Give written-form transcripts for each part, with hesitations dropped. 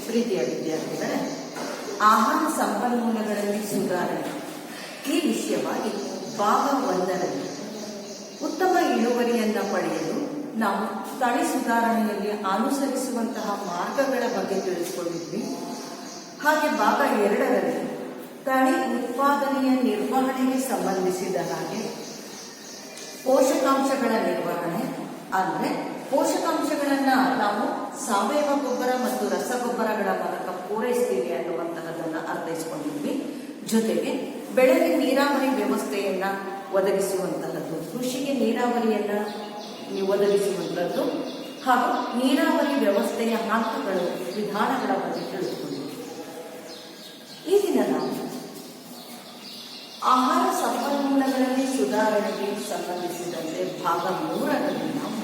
ಪ್ರೀತಿಯ ವಿದ್ಯಾರ್ಥಿಗಳೇ, ಆಹಾರ ಸಂಪನ್ಮೂಲಗಳಲ್ಲಿ ಸುಧಾರಣೆ ಈ ವಿಷಯವಾಗಿ ಭಾಗ 1ರಲ್ಲಿ ಉತ್ತಮ ಇಳುವರಿಯನ್ನು ಪಡೆಯಲು ನಾವು ತಳಿ ಸುಧಾರಣೆಯಲ್ಲಿ ಅನುಸರಿಸುವಂತಹ ಮಾರ್ಗಗಳ ಬಗ್ಗೆ ತಿಳಿದುಕೊಂಡಿದ್ವಿ. ಹಾಗೆ ಭಾಗ 2ರಲ್ಲಿ ತಳಿ ಉತ್ಪಾದನೆಯ ನಿರ್ವಹಣೆಗೆ ಸಂಬಂಧಿಸಿದ ಹಾಗೆ ಪೋಷಕಾಂಶಗಳ ನಿರ್ವಹಣೆ ಅಂದರೆ ಪೋಷಕಾಂಶಗಳನ್ನ ನಾವು ಸಾವಯವ ಗೊಬ್ಬರ ಮತ್ತು ರಸಗೊಬ್ಬರಗಳ ಮೂಲಕ ಪೂರೈಸ್ತೀವಿ ಅನ್ನುವಂತಹದನ್ನ ಅರ್ಥೈಸಿಕೊಂಡಿದ್ವಿ. ಜೊತೆಗೆ ಬೆಳೆಗೆ ನೀರಾವರಿ ವ್ಯವಸ್ಥೆಯನ್ನ ಒದಗಿಸುವಂತಹದ್ದು, ಕೃಷಿಗೆ ನೀರಾವರಿಯನ್ನ ಒದಗಿಸುವಂತಹದ್ದು ಹಾಗೂ ನೀರಾವರಿ ವ್ಯವಸ್ಥೆಯ ಹಂತಗಳು, ವಿಧಾನಗಳ ಬಗ್ಗೆ ತಿಳಿದುಕೊಂಡಿದ್ವಿ. ಈ ದಿನ ನಾವು ಆಹಾರ ಸಂಪನ್ಮೂಲಗಳಲ್ಲಿ ಸುಧಾರಣೆಗೆ ಸಂಬಂಧಿಸಿದಂತೆ ಭಾಗ 3ರಲ್ಲಿ ನಾವು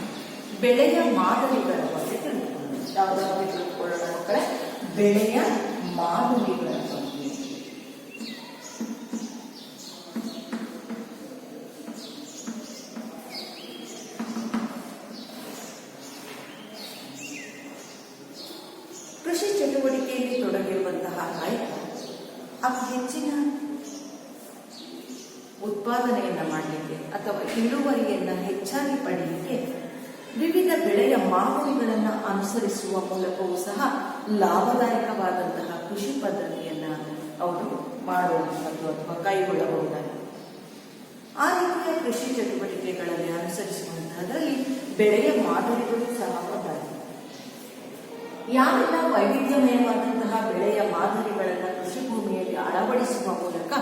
ಬೆಳೆಯ ಮಾದರಿಗಳ ಬಗ್ಗೆ ತಿಳಿದುಕೊಳ್ಳೋಣ. ಯಾವುದರ ಬಗ್ಗೆ ತಿಳ್ಕೊಳ್ಳೋಣ ಮಕ್ಕಳೇ? ಬೆಳೆಯ ಮಾದರಿಗಳ ಬಗ್ಗೆ. ಕೃಷಿ ಚಟುವಟಿಕೆಯಲ್ಲಿ ತೊಡಗಿರುವಂತಹ ರೈತ ಅತಿ ಹೆಚ್ಚಿನ ಉತ್ಪಾದನೆಯನ್ನ ಮಾಡಲಿಕ್ಕೆ ಅಥವಾ ಇಳುವರಿಯನ್ನ ಹೆಚ್ಚಾಗಿ ಪಡೆಯಲಿಕ್ಕೆ ವಿವಿಧ ಬೆಳೆಯ ಮಾದರಿಗಳನ್ನು ಅನುಸರಿಸುವ ಮೂಲಕವೂ ಸಹ ಲಾಭದಾಯಕವಾದಂತಹ ಕೃಷಿ ಪದ್ಧತಿಯನ್ನ ಅವರು ಮಾಡುವಂಥದ್ದು ಅಥವಾ ಕೈಗೊಳ್ಳಬಹುದಾಗಿದೆ. ಆ ರೀತಿಯ ಕೃಷಿ ಚಟುವಟಿಕೆಗಳಲ್ಲಿ ಅನುಸರಿಸುವಂತಹದ್ರಲ್ಲಿ ಬೆಳೆಯ ಮಾದರಿಗಳು ಸಹ ಒಂದಾಗಿದೆ. ಯಾವೆಲ್ಲ ವೈವಿಧ್ಯಮಯವಾದಂತಹ ಬೆಳೆಯ ಮಾದರಿಗಳನ್ನು ಕೃಷಿ ಭೂಮಿಯಲ್ಲಿ ಅಳವಡಿಸುವ ಮೂಲಕ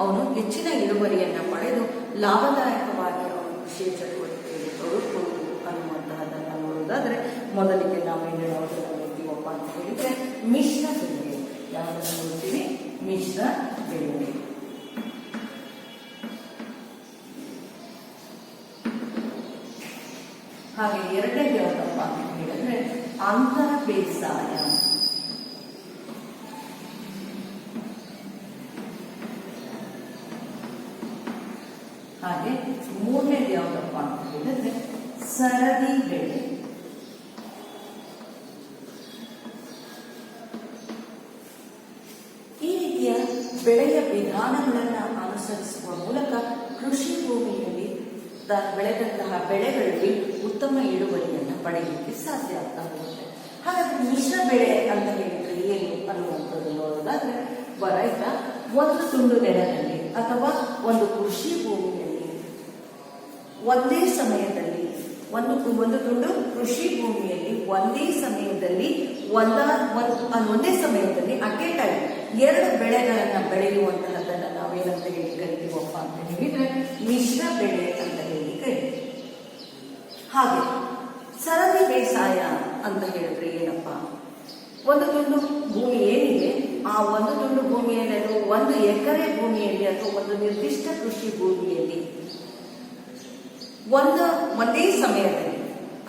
ಅವನು ಹೆಚ್ಚಿನ ಇಳುವರಿಯನ್ನ ಪಡೆದು ಲಾಭದಾಯಕವಾಗಿ ಅವನು ಕೃಷಿಯ ಚಟುವಟಿಕೆಯಲ್ಲಿ ತೊಡಗಿಕೊಳ್ಳುವುದು ಅನ್ನುವಂತಹದನ್ನು ನೋಡುವುದಾದ್ರೆ, ಮೊದಲಿಗೆ ನಾವು ಏನು ನೋಡ್ತೀವಪ್ಪ ಅಂತ ಹೇಳಿದ್ರೆ ಮಿಶ್ರ ಬೆಳೆ. ಯಾವುದನ್ನು ನೋಡ್ತೀವಿ? ಮಿಶ್ರ ಬೆಳೆ. ಹಾಗೆ ಎರಡನೇದು ಯಾವುದಪ್ಪ ಅಂತ ಹೇಳಿದ್ರೆ ಅಂತರ ಬೇಸಾಯ. ಹಾಗೆ ಮೂರನೇದು ಯಾವುದಪ್ಪ ಅಂತ ಹೇಳಿದ್ರೆ ಸರದಿ ಬೆಳೆ. ಈ ರೀತಿಯ ಬೆಳೆಯ ವಿಧಾನಗಳನ್ನು ಅನುಸರಿಸುವ ಮೂಲಕ ಕೃಷಿ ಭೂಮಿಯಲ್ಲಿ ಬೆಳೆದಂತಹ ಬೆಳೆಗಳಲ್ಲಿ ಉತ್ತಮ ಇಳುವರಿಯನ್ನು ಪಡೆಯಲಿಕ್ಕೆ ಸಾಧ್ಯ ಆಗ್ತಾ ಹೋಗುತ್ತೆ. ಹಾಗಾದ್ರೆ ಮಿಶ್ರ ಬೆಳೆ ಅಂತ ಹೇಳಿದ್ರೆ ಏನು ಅನ್ನುವಂಥದ್ದು ನೋಡೋದಾದ್ರೆ, ರೈತ ಒಂದು ತುಂಡು ನೆಲದಲ್ಲಿ ಅಥವಾ ಒಂದು ಕೃಷಿ ಭೂಮಿಯಲ್ಲಿ ಒಂದೇ ಸಮಯದಲ್ಲಿ ಒಂದು ತುಂಡು ಕೃಷಿ ಭೂಮಿಯಲ್ಲಿ ಒಂದೇ ಸಮಯದಲ್ಲಿ ಅಟ್ ಎ ಟೈಮ್ 2 ಬೆಳೆಗಳನ್ನ ಬೆಳೆಯುವಂತಹದನ್ನ ನಾವೇನಂತ ಹೇಳಿ ಕರಿತೀವಪ್ಪ ಅಂತ ಹೇಳಿದ್ರೆ ಮಿಶ್ರ ಬೆಳೆ ಅಂತ ಹೇಳಿ ಕರಿತೀವಿ. ಹಾಗೆ ಸರದಿ ಬೇಸಾಯ ಅಂತ ಹೇಳಿದ್ರೆ ಏನಪ್ಪ? ಒಂದು ತುಂಡು ಭೂಮಿ ಏನಿದೆ, ಆ ಒಂದು ತುಂಡು ಭೂಮಿಯಲ್ಲಿ 1 ಎಕರೆ ಭೂಮಿಯಲ್ಲಿ ಅಥವಾ ಒಂದು ನಿರ್ದಿಷ್ಟ ಕೃಷಿ ಭೂಮಿಯಲ್ಲಿ ಒಂದೇ ಸಮಯದಲ್ಲಿ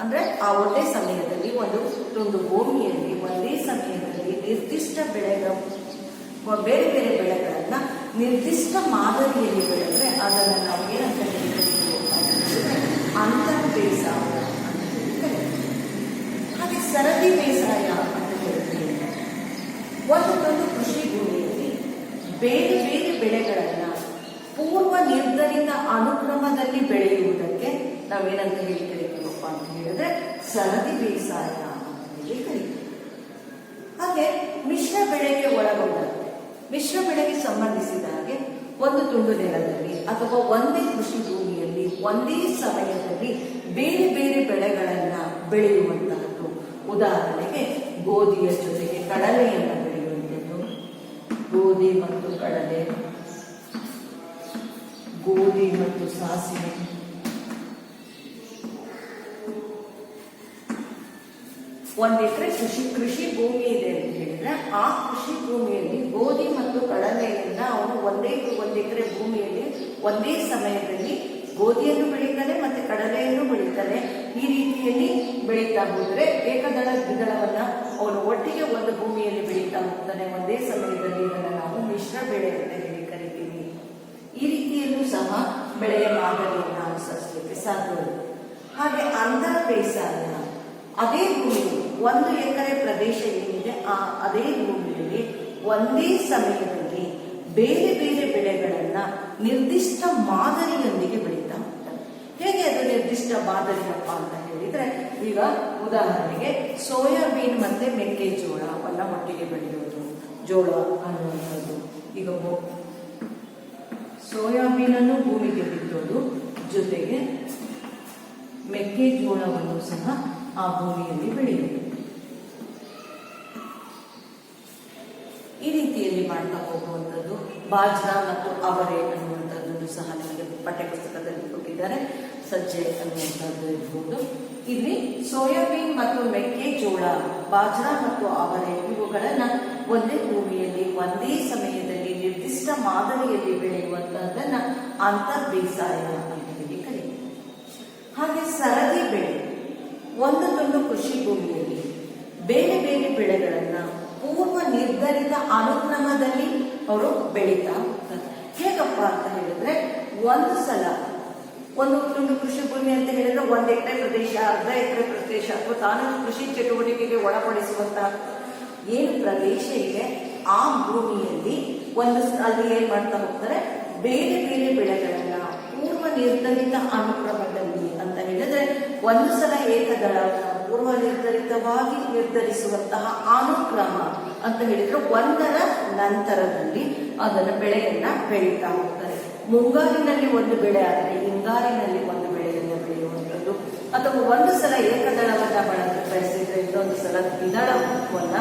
ಅಂದ್ರೆ ಆ ಒಂದೇ ಸಮಯದಲ್ಲಿ ಒಂದು ತುಂಡು ಭೂಮಿಯಲ್ಲಿ ಒಂದೇ ಸಮಯದಲ್ಲಿ ನಿರ್ದಿಷ್ಟ ಬೇರೆ ಬೇರೆ ಬೆಳೆಗಳನ್ನ ನಿರ್ದಿಷ್ಟ ಮಾದರಿಯಲ್ಲಿ ಬೆಳೆದ್ರೆ ಅದನ್ನು ನಾವು ಏನಂತ ಹೇಳಿದ್ದೀವಿ ಅಂತರ ಬೇಸಾಯ ಅಂತ ಹೇಳಿ. ಹಾಗೆ ಸರದಿ ಬೇಸಾಯ ಅಂತ ಹೇಳಿದ್ರೆ ಒಂದು ಕೃಷಿ ಭೂಮಿಯಲ್ಲಿ ಬೇರೆ ಬೇರೆ ಬೆಳೆಗಳನ್ನ ಪೂರ್ವ ನಿರ್ಧರಿತ ಅನುಕ್ರಮದಲ್ಲಿ ಬೆಳೆಯುವುದಕ್ಕೆ ನಾವೇನಂತ ಹೇಳಿ ಕರಿತೀವಪ್ಪ ಅಂತ ಹೇಳಿದ್ರೆ ಸರದಿ ಬೇಸಾಯ ಅಂತ ಹೇಳಿ ಕರಿತೀವಿ. ಹಾಗೆ ಮಿಶ್ರ ಬೆಳೆಗೆ ಒಳಗೊಂಡಂತೆ ಮಿಶ್ರ ಬೆಳೆಗೆ ಸಂಬಂಧಿಸಿದ ಹಾಗೆ ಒಂದು ತುಂಡು ನೆಲದಲ್ಲಿ ಅಥವಾ ಒಂದೇ ಕೃಷಿ ಭೂಮಿಯಲ್ಲಿ ಒಂದೇ ಸಮಯದಲ್ಲಿ ಬೇರೆ ಬೇರೆ ಬೆಳೆಗಳನ್ನ ಬೆಳೆಯುವಂತಹದ್ದು. ಉದಾಹರಣೆಗೆ ಗೋಧಿಯ ಜೊತೆಗೆ ಕಡಲೆಯನ್ನು ಬೆಳೆಯುವಂಥದ್ದು, ಗೋಧಿ ಮತ್ತು ಕಡಲೆ, ಗೋಧಿ ಮತ್ತು ಸಾಸಿವೆ, ಒಂದು ಎಕರೆ ಕೃಷಿ ಭೂಮಿ ಇದೆ ಅಂತ ಹೇಳಿದ್ರೆ ಆ ಕೃಷಿ ಭೂಮಿಯಲ್ಲಿ ಗೋಧಿ ಮತ್ತು ಕಡಲೆಯಿಂದ ಅವನು ಒಂದು ಎಕರೆ ಭೂಮಿಯಲ್ಲಿ ಒಂದೇ ಸಮಯದಲ್ಲಿ ಗೋಧಿಯನ್ನು ಬೆಳೀತಾನೆ ಮತ್ತೆ ಕಡಲೆಯನ್ನು ಬೆಳೀತಾನೆ. ಈ ರೀತಿಯಲ್ಲಿ ಬೆಳೀತಾ ಹೋದ್ರೆ ಏಕದಳ ದ್ವಿದಳವನ್ನ ಅವನು ಒಟ್ಟಿಗೆ ಒಂದು ಭೂಮಿಯಲ್ಲಿ ಬೆಳೀತಾ ಹೋಗ್ತಾನೆ ಒಂದೇ ಸಮಯದಲ್ಲಿ. ಇದನ್ನು ನಾವು ಮಿಶ್ರ ಬೆಳೆ ಅಂತ ಹೇಳಿ ಕರಿತೀವಿ. ಈ ರೀತಿಯಲ್ಲೂ ಸಹ ಬೆಳೆಯ ಮಾದರಿಯನ್ನು ಅನುಸರಿಸಲಿಕ್ಕೆ ಸಾಧ್ಯವಿದೆ. ಹಾಗೆ ಅಂತರ ಬೇಸಾಯ, ಅದೇ ಭೂಮಿ 1 ಎಕರೆ ಪ್ರದೇಶ ಏನಿದೆ ಅದೇ ಭೂಮಿಯಲ್ಲಿ ಒಂದೇ ಸಮಯದಲ್ಲಿ ಬೇರೆ ಬೇರೆ ಬೆಳೆಗಳನ್ನ ನಿರ್ದಿಷ್ಟ ಮಾದರಿಯೊಂದಿಗೆ ಬೆಳೀತಾ ಹೋಗ್ತಾರೆ. ಹೇಗೆ ಅದು ನಿರ್ದಿಷ್ಟ ಮಾದರಿಯಪ್ಪ ಅಂತ ಹೇಳಿದ್ರೆ, ಈಗ ಉದಾಹರಣೆಗೆ ಸೋಯಾಬೀನ್ ಮತ್ತೆ ಮೆಕ್ಕೆಜೋಳವನ್ನ ಒಟ್ಟಿಗೆ ಬೆಳೆಯೋದು, ಜೋಳ ಅನ್ನುವಂಥದ್ದು. ಈಗ ಸೋಯಾಬೀನ್ ಅನ್ನು ಭೂಮಿಗೆ ಬಿತ್ತೋದು, ಜೊತೆಗೆ ಮೆಕ್ಕೆಜೋಳವನ್ನು ಸಹ ಆ ಭೂಮಿಯಲ್ಲಿ ಬೆಳೆಯುವುದು. ಈ ರೀತಿಯಲ್ಲಿ ಮಾಡ್ತಾ ಹೋಗುವಂಥದ್ದು. ಬಾಜ್ರಾ ಮತ್ತು ಅವರೆ ಅನ್ನುವಂಥದ್ದನ್ನು ಸಹ ನಮಗೆ ಪಠ್ಯಪುಸ್ತಕದಲ್ಲಿ ಕೊಟ್ಟಿದ್ದಾರೆ. ಸಜ್ಜೆ ಅನ್ನುವಂಥದ್ದು ಇರ್ಬೋದು. ಇಲ್ಲಿ ಸೋಯಾಬೀನ್ ಮತ್ತು ಮೆಕ್ಕೆಜೋಳ, ಬಾಜ್ರಾ ಮತ್ತು ಅವರೆ ಇವುಗಳನ್ನ ಒಂದೇ ಭೂಮಿಯಲ್ಲಿ ಒಂದೇ ಸಮಯದಲ್ಲಿ ನಿರ್ದಿಷ್ಟ ಮಾದರಿಯಲ್ಲಿ ಬೆಳೆಯುವಂತಹದನ್ನ ಅಂತರ್ ಬೇಸಾಯ ಅಂತ ಹೇಳಿ ಕರೀತಾರೆ. ಹಾಗೆ ಸರದಿ ಬೆಳೆ, ಒಂದು ತುಂಡು ಕೃಷಿ ಭೂಮಿಯಲ್ಲಿ ಬೇರೆ ಬೇರೆ ಬೆಳೆಗಳನ್ನ ಪೂರ್ವ ನಿರ್ಧರಿತ ಅನುಕ್ರಮದಲ್ಲಿ ಅವರು ಬೆಳೀತಾ ಹೋಗ್ತಾರೆ. ಹೇಗಪ್ಪ ಅಂತ ಹೇಳಿದ್ರೆ, ಒಂದು ಸಲ ಒಂದು ತುಂಡು ಕೃಷಿ ಭೂಮಿ ಅಂತ ಹೇಳಿದ್ರೆ 1 ಎಕರೆ ಪ್ರದೇಶ, ಅರ್ಧ ಎಕರೆ ಪ್ರದೇಶ ಅಥವಾ ತಾನು ಕೃಷಿ ಚಟುವಟಿಕೆಗೆ ಒಳಪಡಿಸುವಂತಹ ಏನು ಪ್ರದೇಶ ಇದೆ ಆ ಭೂಮಿಯಲ್ಲಿ ಅಲ್ಲಿ ಏನ್ ಮಾಡ್ತಾ ಹೋಗ್ತಾರೆ, ಬೇರೆ ಬೇರೆ ಬೆಳೆಗಳನ್ನ ಪೂರ್ವ ನಿರ್ಧರಿತ ಅನುಕ್ರಮದಲ್ಲಿ ಅಂತ ಹೇಳಿದ್ರೆ, ಒಂದು ಸಲ ಏಕದಳವನ್ನು ಪೂರ್ವ ನಿರ್ಧರಿತವಾಗಿ ನಿರ್ಧರಿಸುವಂತಹ ಅನುಕ್ರಮ ಅಂತ ಹೇಳಿದ್ರೆ ಒಂದರ ನಂತರದಲ್ಲಿ ಅದನ್ನ ಬೆಳೆಯನ್ನ ಬೆಳೀತಾ ಹೋಗ್ತಾರೆ. ಮುಂಗಾರಿನಲ್ಲಿ ಒಂದು ಬೆಳೆ ಆದರೆ ಹಿಂಗಾರಿನಲ್ಲಿ ಒಂದು ಬೆಳೆಯನ್ನ ಬೆಳೆಯುವಂಥದ್ದು, ಅಥವಾ ಒಂದು ಸಲ ಏಕದಳವನ್ನ ಬೆಳೆಸಿದ್ರೆ ಇನ್ನೊಂದು ಸಲ ದ್ವಿದಳವನ್ನ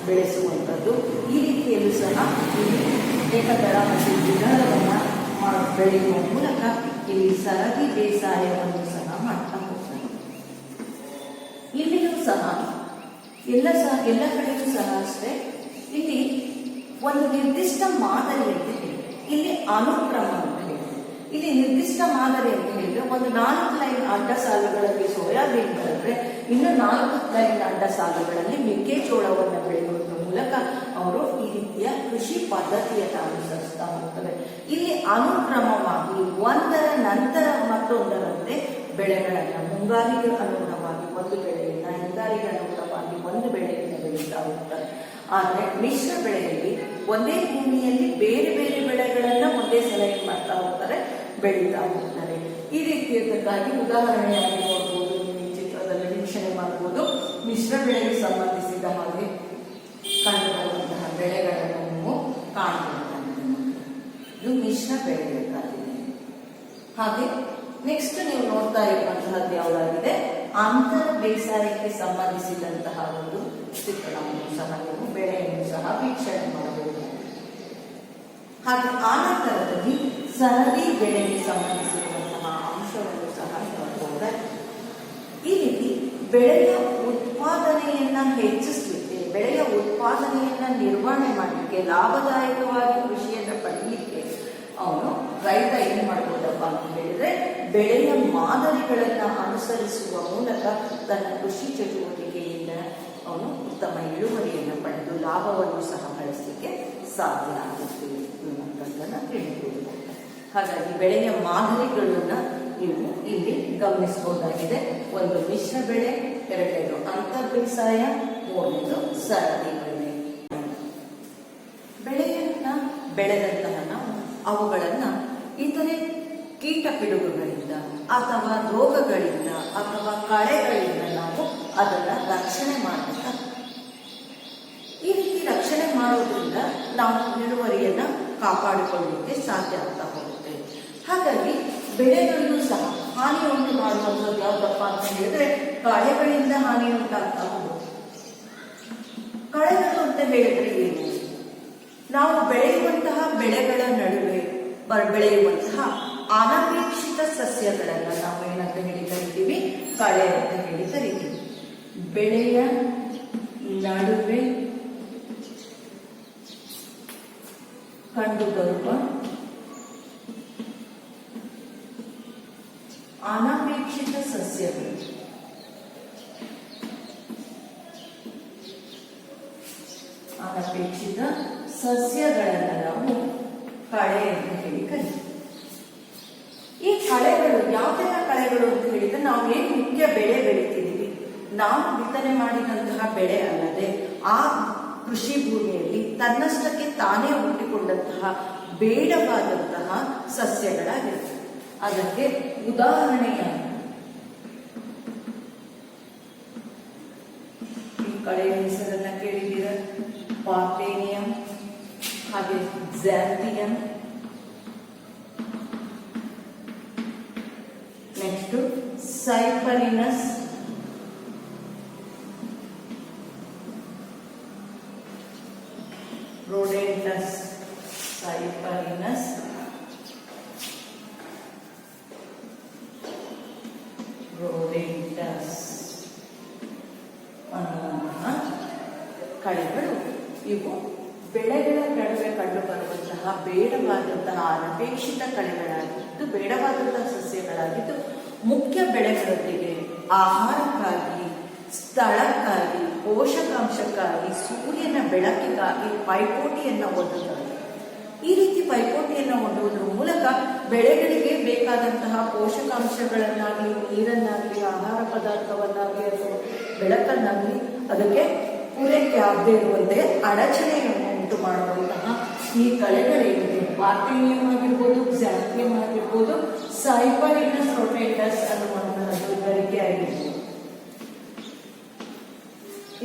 ಬೆಳೆಸುವಂಥದ್ದು. ಈ ರೀತಿಯಲ್ಲೂ ಸಹ ಇಲ್ಲಿ ಏಕದಳ ಮತ್ತು ದ್ವಿದಳವನ್ನ ಬೆಳೆಯುವ ಮೂಲಕ ಇಲ್ಲಿ ಸರದಿ ಬೇಸಾಯವನ್ನು ಸಹ ಮಾಡ್ತಾ ಹೋಗ್ತಾರೆ. ಇಲ್ಲಿಯೂ ಸಹ ಎಲ್ಲ ಕಡೆಯೂ ಸಹ ಅಷ್ಟೇ, ಇಲ್ಲಿ ಒಂದು ನಿರ್ದಿಷ್ಟ ಮಾದರಿ ಅಂತ ಹೇಳಿದ್ರೆ, ಇಲ್ಲಿ ಅನುಕ್ರಮ ಅಂತ ಹೇಳಿದ್ರೆ, ಇಲ್ಲಿ ನಿರ್ದಿಷ್ಟ ಮಾದರಿ ಅಂತ ಹೇಳಿದ್ರೆ ಒಂದು 4 ಲೈನ್ ಅಡ್ಡ ಸಾಲುಗಳಲ್ಲಿ ಸೋಯಾಬೀನ್ ಬೆಳೆದ್ರೆ ಇನ್ನು 4 ಲೈನ್ ಅಡ್ಡ ಸಾಲುಗಳಲ್ಲಿ ಮೆಕ್ಕೆಜೋಳವನ್ನು ಬೆಳೆಯುವುದರ ಮೂಲಕ ಅವರು ಈ ರೀತಿಯ ಕೃಷಿ ಪದ್ಧತಿಯನ್ನು ಅನುಸರಿಸ್ತಾ ಹೋಗ್ತವೆ. ಇಲ್ಲಿ ಅನುಕ್ರಮವಾಗಿ ಒಂದರ ನಂತರ ಮತ್ತೊಂದರಂತೆ ಬೆಳೆಗಳನ್ನ ಮುಂಗಾರಿಗೆ ಅನುಗುಣವಾಗಿ ಒಂದು ಬೆಳೆಯನ್ನ, ಹಿಂಗಾರಿಗೆ ಅನುಗುಣವಾಗಿ ಒಂದು ಬೆಳೆಯನ್ನು ಬೆಳೀತಾ ಹೋಗ್ತಾರೆ. ಆದರೆ ಮಿಶ್ರ ಬೆಳೆಯಲ್ಲಿ ಒಂದೇ ಭೂಮಿಯಲ್ಲಿ ಬೇರೆ ಬೇರೆ ಬೆಳೆಗಳನ್ನ ಒಂದೇ ಸಲ ಏನ್ ಮಾಡ್ತಾ ಹೋಗ್ತಾರೆ, ಬೆಳೀತಾ ಹೋಗ್ತಾರೆ. ಈ ರೀತಿಯದಕ್ಕಾಗಿ ಉದಾಹರಣೆಯಾಗಿ ನೋಡಬಹುದು, ಈ ಚಿತ್ರದಲ್ಲಿ ವೀಕ್ಷಣೆ ಮಾಡಬಹುದು. ಮಿಶ್ರ ಬೆಳೆಗೆ ಸಂಬಂಧಿಸಿದ ಹಾಗೆ ಕಂಡುಬರುವಂತಹ ಬೆಳೆಗಳನ್ನು ನೀವು ಕಾಣಬಹುದು. ಇದು ಮಿಶ್ರ ಬೆಳೆಗಳಾಗಿದೆ. ಹಾಗೆ ನೆಕ್ಸ್ಟ್ ನೀವು ನೋಡ್ತಾ ಇರುವಂತಹದ್ದು ಯಾವುದಾಗಿದೆ, ಅಂತರ ಬೇಸಾಯಕ್ಕೆ ಸಂಬಂಧಿಸಿದಂತಹ ಒಂದು ಚಿತ್ರಣವನ್ನು ಸಹ ನೀವು ಬೆಳೆಯನ್ನು ಸಹ ವೀಕ್ಷಣೆ ಮಾಡಬಹುದು. ಹಾಗೆ ಆನಂತರದಲ್ಲಿ ಸರದಿ ಬೆಳೆಗೆ ಸಂಬಂಧಿಸಿರುವಂತಹ ಅಂಶವನ್ನು ಸಹ ನೋಡಬಹುದೇ. ಈ ರೀತಿ ಬೆಳೆಯ ಉತ್ಪಾದನೆಯನ್ನ ಹೆಚ್ಚಿಸಲಿಕ್ಕೆ, ಬೆಳೆಯ ಉತ್ಪಾದನೆಯನ್ನ ನಿರ್ವಹಣೆ ಮಾಡಲಿಕ್ಕೆ, ಲಾಭದಾಯಕವಾಗಿ ಕೃಷಿಯನ್ನು ಪಡೆಯಲಿಕ್ಕೆ ಅವನು ರೈತ ಏನ್ ಮಾಡಬಹುದಪ್ಪ ಅಂತ ಹೇಳಿದ್ರೆ, ಬೆಳೆಯ ಮಾದರಿಗಳನ್ನ ಅನುಸರಿಸುವ ಮೂಲಕ ತನ್ನ ಕೃಷಿ ಚಟುವಟಿಕೆಯಿಂದ ಅವನು ಉತ್ತಮ ಇಳುವರಿಯನ್ನು ಪಡೆದು ಲಾಭವನ್ನು ಸಹ ಗಳಿಸಲಿಕ್ಕೆ ಸಾಧ್ಯ ಆಗುತ್ತೆ ಅನ್ನುವಂಥದ್ದನ್ನ ತಿಳಿದುಕೊಳ್ಳಬಹುದು. ಹಾಗಾಗಿ ಬೆಳೆಯ ಮಾದರಿಗಳನ್ನ ನೀವು ಇಲ್ಲಿ ಗಮನಿಸಬಹುದಾಗಿದೆ. ಒಂದು ಮಿಶ್ರ ಬೆಳೆ, ಎರಡನೇದು ಅಂತರ್ ಬೇಸಾಯ, ಮೂರನೇದು ಸರದಿ ಬೆಳೆ. ಬೆಳೆಯನ್ನ ಬೆಳೆದಂತಹ ನಾವು ಅವುಗಳನ್ನ ಇತರೆ ಕೀಟ ಪಿಡುಗುಗಳಿಂದ ಅಥವಾ ರೋಗಗಳಿಂದ ಅಥವಾ ಕಳೆಗಳಿಂದ ನಾವು ಅದನ್ನ ರಕ್ಷಣೆ ಮಾಡಬೇಕಾಗ್ತದೆ. ಈ ರೀತಿ ರಕ್ಷಣೆ ಮಾಡೋದ್ರಿಂದ ನಾವು ಇಳುವರಿಯನ್ನ ಕಾಪಾಡಿಕೊಳ್ಳಲಿಕ್ಕೆ ಸಾಧ್ಯ ಆಗ್ತಾ ಹೋಗುತ್ತೆ. ಹಾಗಾಗಿ ಬೆಳೆಗಳಿಗೂ ಸಹ ಹಾನಿ ಉಂಟು ಮಾಡುವಂಥದ್ದು ಯಾವುದಪ್ಪ ಅಂತ ಹೇಳಿದ್ರೆ, ಕಳೆಗಳಿಂದ ಹಾನಿ ಉಂಟಾಗ್ತಾ ಹೋಗುತ್ತೆ. ಕಳೆಗಳು ಅಂತ ಹೇಳಿದ್ರೆ ಏನು? ನಾವು ಬೆಳೆಯುವಂತಹ ಬೆಳೆಗಳ ನಡುವೆ ಬೆಳೆಯುವಂತಹ ಅನಪೇಕ್ಷಿತ ಸಸ್ಯಗಳನ್ನ ನಾವು ಏನಂತ ಹೇಳಿ ಕರಿತೀವಿ, ಕಳೆ ಅಂತ ಹೇಳಿ ಕರಿತೀವಿ. ಬೆಳೆಯ ನಡುವೆ ಕಂಡುಬರುವ ಅನಪೇಕ್ಷಿತ ಸಸ್ಯಗಳು, ಅನಪೇಕ್ಷಿತ ಸಸ್ಯಗಳನ್ನ ನಾವು ಕಳೆ ಅಂತ ಹೇಳಿ ಕರಿತೀವಿ. ಈ ಕಳೆಗಳು ಯಾವೆಲ್ಲ ಕಳೆಗಳು ಅಂತ ಹೇಳಿದ್ರೆ, ನಾವು ಏನು ಮುಖ್ಯ ಬೆಳೆ ಬೆಳಿತಿದೀವಿ ನಾವು ಬಿತ್ತನೆ ಮಾಡಿದಂತಹ ಬೆಳೆ ಅಲ್ಲದೆ ಆ ಕೃಷಿ ಭೂಮಿಯಲ್ಲಿ ತನ್ನಷ್ಟಕ್ಕೆ ತಾನೇ ಹುಟ್ಟಿಕೊಂಡಂತಹ ಬೇಡವಾದಂತಹ ಸಸ್ಯಗಳಾಗಿರ್ತವೆ. ಅದಕ್ಕೆ ಉದಾಹರಣೆಯಾಗಿ ಈ ಕಳೆಯ ಹೆಸರನ್ನ ಕೇಳಿದ್ದೀರ, ಪಾರ್ಥೇನಿಯಂ, ಹಾಗೆ ಝ್ಯಾಂಥಿಯಂ, ನೆಕ್ಸ್ಟ್ ಸೈಪರಿನಸ್, ರೋಡೆಂಟಸ್, ಸೈಪರಿನಸ್, ರೋಡೆಂಟಸ್ ಅನ್ನುವಂತಹ ಕಳೆಗಳು ಇವು ಬೆಳೆಗಳ ನಡುವೆ ಕಂಡು ಬರುವಂತಹ ಬೇಡವಾದಂತಹ ಅನಪೇಕ್ಷಿತ ಕಳೆಗಳಾಗಿದ್ದು, ಬೇಡವಾದಂತಹ ಸಸ್ಯಗಳಾಗಿದ್ದು, ಮುಖ್ಯ ಬೆಳೆಗಳೊಂದಿಗೆ ಆಹಾರಕ್ಕಾಗಿ, ಸ್ಥಳಕ್ಕಾಗಿ, ಪೋಷಕಾಂಶಕ್ಕಾಗಿ, ಸೂರ್ಯನ ಬೆಳಕಿಗಾಗಿ ಪೈಪೋಟಿಯನ್ನು ಒಡ್ಡುತ್ತವೆ. ಈ ರೀತಿ ಪೈಪೋಟಿಯನ್ನು ಒಡ್ಡುವುದರ ಮೂಲಕ ಬೆಳೆಗಳಿಗೆ ಬೇಕಾದಂತಹ ಪೋಷಕಾಂಶಗಳನ್ನಾಗಲಿ, ನೀರನ್ನಾಗಲಿ, ಆಹಾರ ಪದಾರ್ಥವನ್ನಾಗಲಿ ಅಥವಾ ಬೆಳಕನ್ನಾಗಲಿ ಅದಕ್ಕೆ ಪೂರೈಕೆ ಆಗದೆ ಇರುವಂತೆ ಅಡಚಣೆಯನ್ನು ಉಂಟು ಮಾಡುವಂತಹ ಈ ಕಳೆಗಳೇನಿದೆ, ಪಾರ್ಥೇನಿಯಂ ಆಗಿರ್ಬೋದು, ಝ್ಯಾಂಥಿಯಂ ಆಗಿರ್ಬೋದು, ಸೈಪರಿನಸ್, ರೋಡೆಂಟಸ್ ಅನ್ನುವಂತಹದ್ದು ಗರಿಕೆ ಆಗಿರ್ಬೋದು,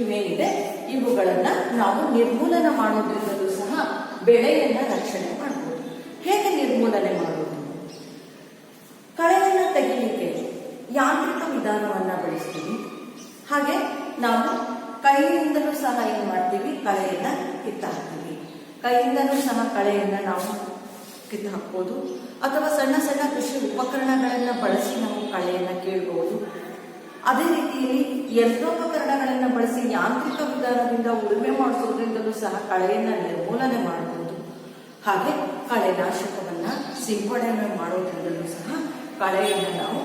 ಇವೇನಿದೆ ಇವುಗಳನ್ನ ನಾವು ನಿರ್ಮೂಲನ ಮಾಡೋದ್ರಿಂದಲೂ ಸಹ ಬೆಳೆಯನ್ನ ರಕ್ಷಣೆ ಮಾಡಬಹುದು. ಹೇಗೆ ನಿರ್ಮೂಲನೆ ಮಾಡುವುದು? ಕಳೆಯನ್ನ ತೆಗಿಲಿಕ್ಕೆ ಯಾಂತ್ರಿಕ ವಿಧಾನವನ್ನ ಬಳಸ್ತೀವಿ. ಹಾಗೆ ನಾವು ಕೈಯಿಂದಲೂ ಸಹ ಏನ್ ಮಾಡ್ತೀವಿ, ಕಳೆಯನ್ನ ಕಿತ್ತಾಕ್ತೀವಿ. ಕೈಯಿಂದಲೂ ಸಹ ಕಳೆಯನ್ನ ನಾವು ಕಿತ್ತು ಹಾಕ್ಬೋದು, ಅಥವಾ ಸಣ್ಣ ಸಣ್ಣ ಕೃಷಿ ಉಪಕರಣಗಳನ್ನ ಬಳಸಿ ನಾವು ಕಳೆಯನ್ನ ಕೀಳ್ಬಹುದು. ಅದೇ ರೀತಿಯಲ್ಲಿ ಯಂತ್ರೋಪಕರಣಗಳನ್ನು ಬಳಸಿ ಯಾಂತ್ರಿಕ ವಿಧಾನದಿಂದ ಉಳುಮೆ ಮಾಡಿಸೋದ್ರಿಂದಲೂ ಸಹ ಕಳೆಯನ್ನ ನಿರ್ಮೂಲನೆ ಮಾಡಬಹುದು. ಹಾಗೆ ಕಳೆನಾಶಕವನ್ನ ಸಿಂಪಡಣೆ ಮಾಡೋದ್ರಿಂದಲೂ ಸಹ ಕಳೆಯನ್ನ ನಾವು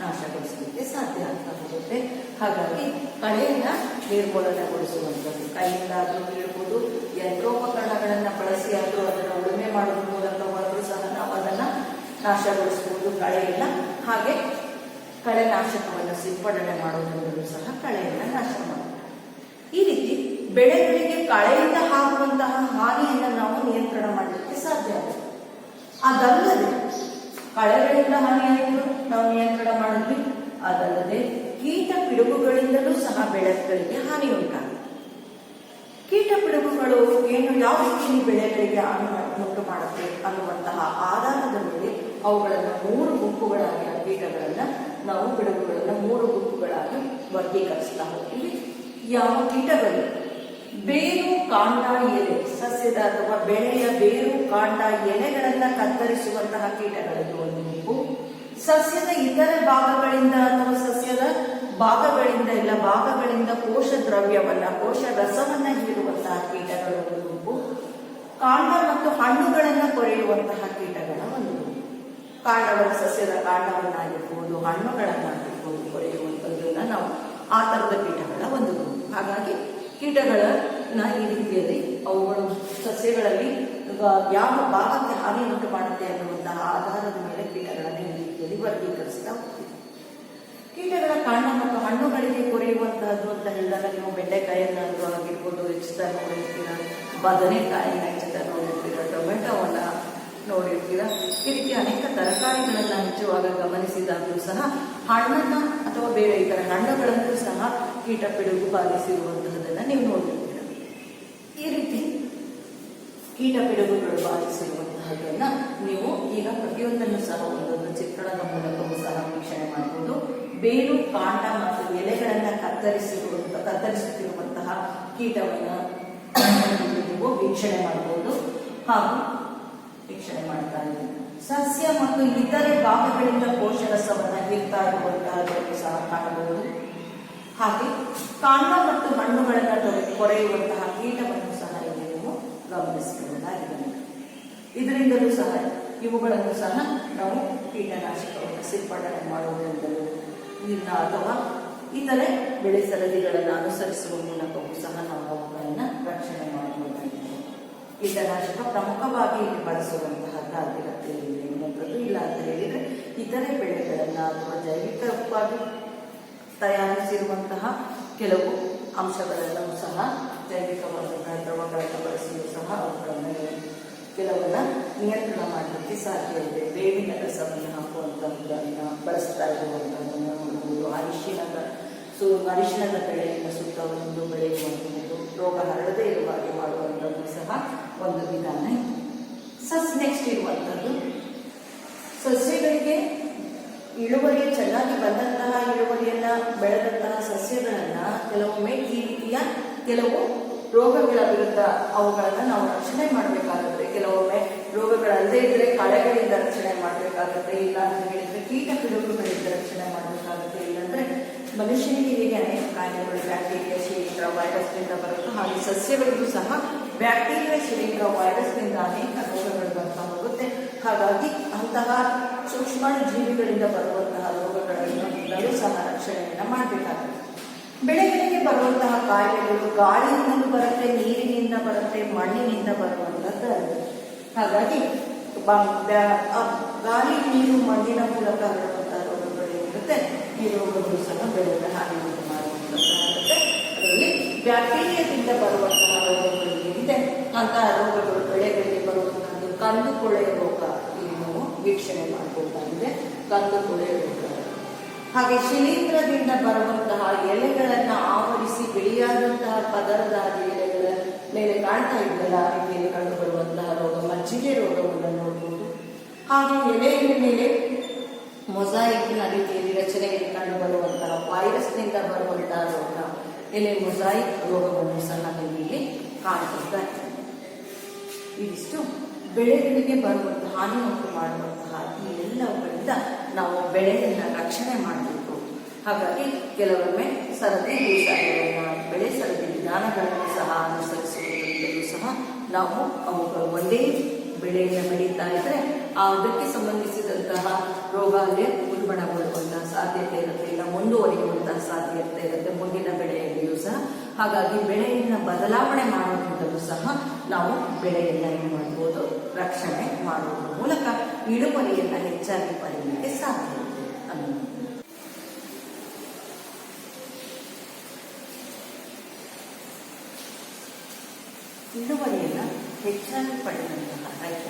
ನಾಶಗೊಳಿಸಲಿಕ್ಕೆ ಸಾಧ್ಯ ಆಗ್ತಾ ಹೋಗುತ್ತೆ. ಹಾಗಾಗಿ ಕಳೆಯನ್ನ ನಿರ್ಮೂಲನೆಗೊಳಿಸುವಂಥದ್ದು ಕೈಯಿಂದಾದರೂ ಇರ್ಬೋದು, ಯಂತ್ರೋಪಕರಣಗಳನ್ನ ಬಳಸಿ ಆದರೂ ಅದನ್ನು ಉಳುಮೆ ಮಾಡೋದ್ರ ಮೂಲಕವಾದರೂ ಸಹ ನಾವು ಅದನ್ನ ನಾಶಗೊಳಿಸಬಹುದು ಕಳೆಯನ್ನ. ಹಾಗೆ ಕಳೆನಾಶಕವನ್ನು ಸಿಂಪಡಣೆ ಮಾಡೋದ್ರಿಂದಲೂ ಸಹ ಕಳೆಯನ್ನ ನಾಶ ಮಾಡಬಹುದು. ಈ ರೀತಿ ಬೆಳೆಗಳಿಗೆ ಕಳೆಯಿಂದ ಆಗುವಂತಹ ಹಾನಿಯನ್ನು ನಾವು ನಿಯಂತ್ರಣ ಮಾಡಲಿಕ್ಕೆ ಸಾಧ್ಯ ಆಗುತ್ತೆ. ಅದಲ್ಲದೆ ಕಳೆಗಳಿಂದ ಹಾನಿಯಾಯಿತು ನಾವು ನಿಯಂತ್ರಣ ಮಾಡಿದ್ವಿ, ಅದಲ್ಲದೆ ಕೀಟ ಪಿಡುಗುಗಳಿಂದಲೂ ಸಹ ಬೆಳೆಗಳಿಗೆ ಹಾನಿ ಉಂಟಾಗುತ್ತೆ. ಕೀಟ ಪಿಡುಗುಗಳು ಏನು, ಯಾವ ರೀತಿಯಲ್ಲಿ ಬೆಳೆಗಳಿಗೆ ಹಾನಿ ಉಂಟು ಮಾಡುತ್ತೆ ಅನ್ನುವಂತಹ ಆಧಾರದ ಮೇಲೆ ಅವುಗಳನ್ನು 3 ಗುಂಪುಗಳಾಗಿ, ಆ ಕೀಟಗಳನ್ನ ನಾವು ಪಿಡುಗುಗಳನ್ನ 3 ಗುಂಪುಗಳಾಗಿ ವರ್ಗೀಕರಿಸ್ತಾ ಹೋಗ್ತೀವಿ. ಯಾವ ಕೀಟಗಳು? ಬೇರು, ಕಾಂಡ, ಎಲೆ, ಸಸ್ಯದ ಅಥವಾ ಬೆಳೆಯ ಬೇರು, ಕಾಂಡ, ಎಲೆಗಳನ್ನ ಕತ್ತರಿಸುವಂತಹ ಕೀಟಗಳಲ್ಲಿ ಒಂದು ಗುಂಪು. ಸಸ್ಯದ ಇತರ ಭಾಗಗಳಿಂದ ಅಥವಾ ಸಸ್ಯದ ಭಾಗಗಳಿಂದ ಎಲ್ಲ ಭಾಗಗಳಿಂದ ಕೋಶ ದ್ರವ್ಯವನ್ನ, ಕೋಶ ರಸವನ್ನ ಹೀರುವಂತಹ ಕೀಟಗಳು ಒಂದು ಗುಂಪು. ಕಾಂಡ ಮತ್ತು ಹಣ್ಣುಗಳನ್ನ ಕೊರೆಯುವಂತಹ ಕೀಟಗಳ ಒಂದು ಗುಂಪು. ಕಾಂಡವನ್ನು, ಸಸ್ಯದ ಕಾಂಡವನ್ನಾಗಿರ್ಬೋದು, ಹಣ್ಣುಗಳನ್ನಾಗಿರ್ಬೋದು ಕೊರೆಯುವಂಥದ್ದನ್ನ ನಾವು ಆ ತರದ ಕೀಟಗಳ ಒಂದು ಗುಂಪು. ಹಾಗಾಗಿ ಕೀಟಗಳನ್ನ ಈ ರೀತಿಯಲ್ಲಿ ಅವುಗಳು ಸಸ್ಯಗಳಲ್ಲಿ ಯಾವ ಭಾಗಕ್ಕೆ ಹಾನಿ ಉಂಟು ಮಾಡುತ್ತೆ ಅನ್ನುವಂತಹ ಆಧಾರದ ಮೇಲೆ ಕೀಟಗಳನ್ನು ಈ ರೀತಿಯಲ್ಲಿ ವರ್ಗೀಕರಿಸ್ತಾ ಹೋಗ್ತೀವಿ. ಕೀಟಗಳ ಕಾಂಡ ಮತ್ತು ಹಣ್ಣುಗಳಿಗೆ ಕೊರೆಯುವಂತಹದ್ದು ಅಂತ ಹೇಳಿದಾಗ ನೀವು ಬೆಂಡೆಕಾಯಿಯನ್ನಾದ್ರೂ ಆಗಿರ್ಬೋದು ಹೆಚ್ಚುತ್ತಾ ನೋಡಿರ್ತೀರ, ಬದನೆಕಾಯಿನ ಹೆಚ್ಚುತ್ತಾ ನೋಡಿರ್ತೀರ, ಟೊಮೆಟೊವನ್ನ ನೋಡಿರ್ತೀರ. ಈ ರೀತಿ ಅನೇಕ ತರಕಾರಿಗಳನ್ನ ಹೆಚ್ಚುವಾಗ ಗಮನಿಸಿದಾಗಲೂ ಸಹ ಹಣ್ಣನ್ನ ಅಥವಾ ಬೇರೆ ಇತರ ಹಣ್ಣುಗಳನ್ನೂ ಸಹ ಕೀಟ ಪಿಡುಗು ಬಾಧಿಸಿರುವಂತಹದನ್ನ ನೀವು ನೋಡಿರ್ತೀರ. ಈ ರೀತಿ ಕೀಟ ಪಿಡುಗುಗಳು ಬಾಧಿಸಿರುವಂತಹದನ್ನ ನೀವು ಈಗ ಪ್ರತಿಯೊಂದನ್ನು ಸಹ ಒಂದೊಂದು ಚಿತ್ರಣದ ಮೂಲಕವೂ ಸಹ ವೀಕ್ಷಣೆ ಮಾಡಬಹುದು. ಬೇರು, ಕಾಂಡ ಮತ್ತು ಎಲೆಗಳನ್ನ ಕತ್ತರಿಸುತ್ತಿರುವಂತಹ ಕೀಟವನ್ನ ನೀವು ವೀಕ್ಷಣೆ ಮಾಡಬಹುದು ಹಾಗೂ ವೀಕ್ಷಣೆ ಮಾಡ್ತಾ ಇದ್ದೀವಿ. ಸಸ್ಯ ಮತ್ತು ಇತರೆ ಭಾಗಗಳಿಂದ ಕೋಶರಸವನ್ನ ಹೀರ್ತಾ ಇರುವಂತಹದನ್ನು ಸಹ ಕಾಣಬಹುದು. ಹಾಗೆ ಕಾಂಡ ಮತ್ತು ಹಣ್ಣುಗಳನ್ನ ಕೊರೆಯುವಂತಹ ಕೀಟವನ್ನು ಸಹ ಇಲ್ಲಿ ನೀವು ಗಮನಿಸಬಹುದಾಗಿದೆ. ಇದರಿಂದಲೂ ಸಹ ಇವುಗಳನ್ನು ಸಹ ನಾವು ಕೀಟನಾಶಕವನ್ನು ಸಿಂಪಡಣೆ ಮಾಡುವುದರಿಂದಲೂ ಅಥವಾ ಇತರೆ ಬೆಳೆ ಸರದಿಗಳನ್ನು ಅನುಸರಿಸುವ ಮೂಲಕವೂ ಸಹ ನಾವು ಅವುಗಳನ್ನು ರಕ್ಷಣೆ ಮಾಡಬಹುದಾಗಿದೆ. ಕೀಟನಾಶಕ ಪ್ರಮುಖವಾಗಿ ಇಲ್ಲಿ ಬಳಸುವಂತಹದ್ದಾಗಿರುತ್ತೆ. ಎನ್ನುವಂಥದ್ದು ಇಲ್ಲ ಅಂತ ಹೇಳಿದ್ರೆ ಇತರೆ ಬೆಳೆಗಳನ್ನ ಅಥವಾ ಜೈವಿಕವಾಗಿ ತಯಾರಿಸಿರುವಂತಹ ಕೆಲವು ಅಂಶಗಳೆಲ್ಲವೂ ಸಹ ಜೈವಿಕವಾದಂತಹ ದ್ರವಗಳನ್ನು ಬಳಸಿಯೂ ಸಹ ಅವುಗಳನ್ನು ಕೆಲವನ್ನ ನಿಯಂತ್ರಣ ಮಾಡಲಿಕ್ಕೆ ಸಾಧ್ಯ ಇದೆ. ಬೇವಿನ ರಸವನ್ನು ಹಾಕುವಂತಹದ್ದನ್ನು ಬಳಸ್ತಾ ಇರುವಂತಹದ್ದನ್ನು ನೋಡಬಹುದು. ಅರಿಶಿಣದ ಬೆಳೆಯನ್ನು ಸುತ್ತ ಒಂದು ಬೆಳೆಯುವಂಥದ್ದು, ರೋಗ ಹರಡದೇ ಇರುವ ಹಾಗೆ ಮಾಡುವಂಥದ್ದು ಸಹ ಒಂದು ವಿಧಾನ. ನೆಕ್ಸ್ಟ್ ಇರುವಂಥದ್ದು ಸಸ್ಯಗಳಿಗೆ ಇಳುವರಿ ಚೆನ್ನಾಗಿ ಬಂದಂತಹ ಇಳುವರಿಯನ್ನ ಬೆಳೆದಂತಹ ಸಸ್ಯಗಳನ್ನ ಕೆಲವೊಮ್ಮೆ ಈ ರೀತಿಯ ಕೆಲವು ರೋಗಗಳ ವಿರುದ್ಧ ಅವುಗಳನ್ನ ನಾವು ರಕ್ಷಣೆ ಮಾಡಬೇಕಾಗುತ್ತೆ. ಕೆಲವೊಮ್ಮೆ ರೋಗಗಳಲ್ಲದೆ ಇದ್ರೆ ಕಳೆಗಳಿಂದ ರಕ್ಷಣೆ ಮಾಡಬೇಕಾಗುತ್ತೆ, ಇಲ್ಲ ಅಂತ ಹೇಳಿದ್ರೆ ಕೀಟ ಪಿಡುಗುಗಳಿಂದ ರಕ್ಷಣೆ ಮಾಡಬೇಕಾಗುತ್ತೆ. ಇಲ್ಲಾಂದ್ರೆ ಮನುಷ್ಯನಿಗೆ ಹೇಗೆ ಅನೇಕ ಕಾಯಿಲೆಗಳು ಬ್ಯಾಕ್ಟೀರಿಯಾ, ಶಿಲೀಂಧ್ರ, ವೈರಸ್ನಿಂದ ಬರುತ್ತೆ, ಹಾಗೆ ಸಸ್ಯಗಳಿಗೂ ಸಹ ಬ್ಯಾಕ್ಟೀರಿಯಾ, ಶಿಲೀಂಧ್ರ, ವೈರಸ್ನಿಂದ ಅನೇಕ ರೋಗಗಳು ಬರ್ತಾ ಹೋಗುತ್ತೆ. ಹಾಗಾಗಿ ಅಂತಹ ಸೂಕ್ಷ್ಮ ಜೀವಿಗಳಿಂದ ಬರುವಂತಹ ರೋಗಗಳನ್ನು ಸಹ ರಕ್ಷಣೆಯನ್ನ ಮಾಡಬೇಕಾಗುತ್ತೆ. ಬೆಳೆಗಳಿಗೆ ಬರುವಂತಹ ಕಾಯಿಲೆಗಳು ಗಾಳಿಯಿಂದ ಬರುತ್ತೆ, ನೀರಿನಿಂದ ಬರುತ್ತೆ, ಮಣ್ಣಿನಿಂದ ಬರುವಂತದ್ದು. ಹಾಗಾಗಿ ಗಾಳಿ, ನೀರು, ಮಣ್ಣಿನ ಮೂಲಕ ಹರಡುವಂತಹ ರೋಗಗಳು ಇರುತ್ತೆ. ಈ ರೋಗಗಳು ಸಹ ಬೆಳೆಗಳ ಹಾನಿ ಉಂಟು ಮಾಡುವಂತದ್ದಾಗುತ್ತೆ. ಅದರಲ್ಲಿ ಬ್ಯಾಕ್ಟೀರಿಯಾದಿಂದ ಬರುವಂತಹ ರೋಗಗಳು ಏನಿದೆ ಅಂತಹ ರೋಗಗಳು ಬೆಳೆಗಳಿಗೆ ಬರುವಂತಹದ್ದು ಕಂದು ಕೊಳೆ ರೋಗ, ಇಲ್ಲಿ ನಾವು ವೀಕ್ಷಣೆ ಮಾಡಬಹುದಾಗಿದೆ. ಕಂದು ಕೊಳೆ ರೋಗ, ಹಾಗೆ ಶಿಲೀಂಧ್ರದಿಂದ ಬರುವಂತಹ ಎಲೆಗಳನ್ನ ಆವರಿಸಿ ಬಿಳಿಯಾದಂತಹ ಪದರದ ಎಲೆಗಳ ಮೇಲೆ ಕಾಣ್ತಾ ಇದ್ದಲ್ಲ, ಆ ರೀತಿಯಲ್ಲಿ ಕಂಡು ಬರುವಂತಹ ರೋಗ ಮಜ್ಜಿಗೆ ರೋಗವನ್ನು ನೋಡಬಹುದು. ಹಾಗೆ ಎಲೆಯ ಮೇಲೆ ಮೊಸಾಯಿಕ್ನ ರೀತಿಯಲ್ಲಿ ರಚನೆಯಲ್ಲಿ ಕಂಡು ಬರುವಂತಹ ವೈರಸ್ನಿಂದ ಬರುವಂತಹ ರೋಗ, ಎಲೆ ಮೊಸಾಯಿಕ್ ರೋಗವನ್ನು ಸಹ ಇಲ್ಲಿ ಕಾಣುತ್ತಾ ಇದೆ. ಇದಿಷ್ಟು ಬೆಳೆಗಳಿಗೆ ಬರುವಂತಹ ಹಾನಿ ಉಂಟು ಮಾಡುವಂತಹ ಈ ಎಲ್ಲವುಗಳಿಂದ ನಾವು ಬೆಳೆಯನ್ನ ರಕ್ಷಣೆ ಮಾಡಬೇಕು. ಹಾಗಾಗಿ ಕೆಲವೊಮ್ಮೆ ಸರದಿ ಬೇಸಾಯಗಳನ್ನ, ಬೆಳೆ ಸರದಿ ವಿಧಾನಗಳನ್ನು ಸಹ ಅನುಸರಿಸುವುದರಿಂದಲೂ ಸಹ ನಾವು ಅವುಗಳು ಒಂದೇ ಬೆಳೆಯನ್ನು ಬೆಳೀತಾ ಇದ್ರೆ ಅದಕ್ಕೆ ಸಂಬಂಧಿಸಿದಂತಹ ರೋಗ ಅಲ್ಲಿ ಉಲ್ಬಣಗೊಳ್ಳುವಂತಹ ಸಾಧ್ಯತೆ ಇರುತ್ತೆ, ಇಲ್ಲ ಮುಂದುವರಿಯುವಂತಹ ಸಾಧ್ಯತೆ ಇರುತ್ತೆ ಮುಂದಿನ ಬೆಳೆಯಲ್ಲಿಯೂ ಸಹ. ಹಾಗಾಗಿ ಬೆಳೆಯನ್ನ ಬದಲಾವಣೆ ಮಾಡುವುದರಿಂದಲೂ ಸಹ ನಾವು ಬೆಳೆಯನ್ನ ಏನು ಮಾಡಬಹುದು, ರಕ್ಷಣೆ ಮಾಡುವುದರ ಮೂಲಕ ಇಳುವರಿಯನ್ನ ಹೆಚ್ಚಾಗಿ ಪಡೆಯಲಿಕ್ಕೆ ಸಾಧ್ಯ ಇದೆ ಅನ್ನೋದು. ಇಳುವರಿಯನ್ನ ಹೆಚ್ಚಾಗಿ ಪಡೆಯುವಂತಹ ರೈತ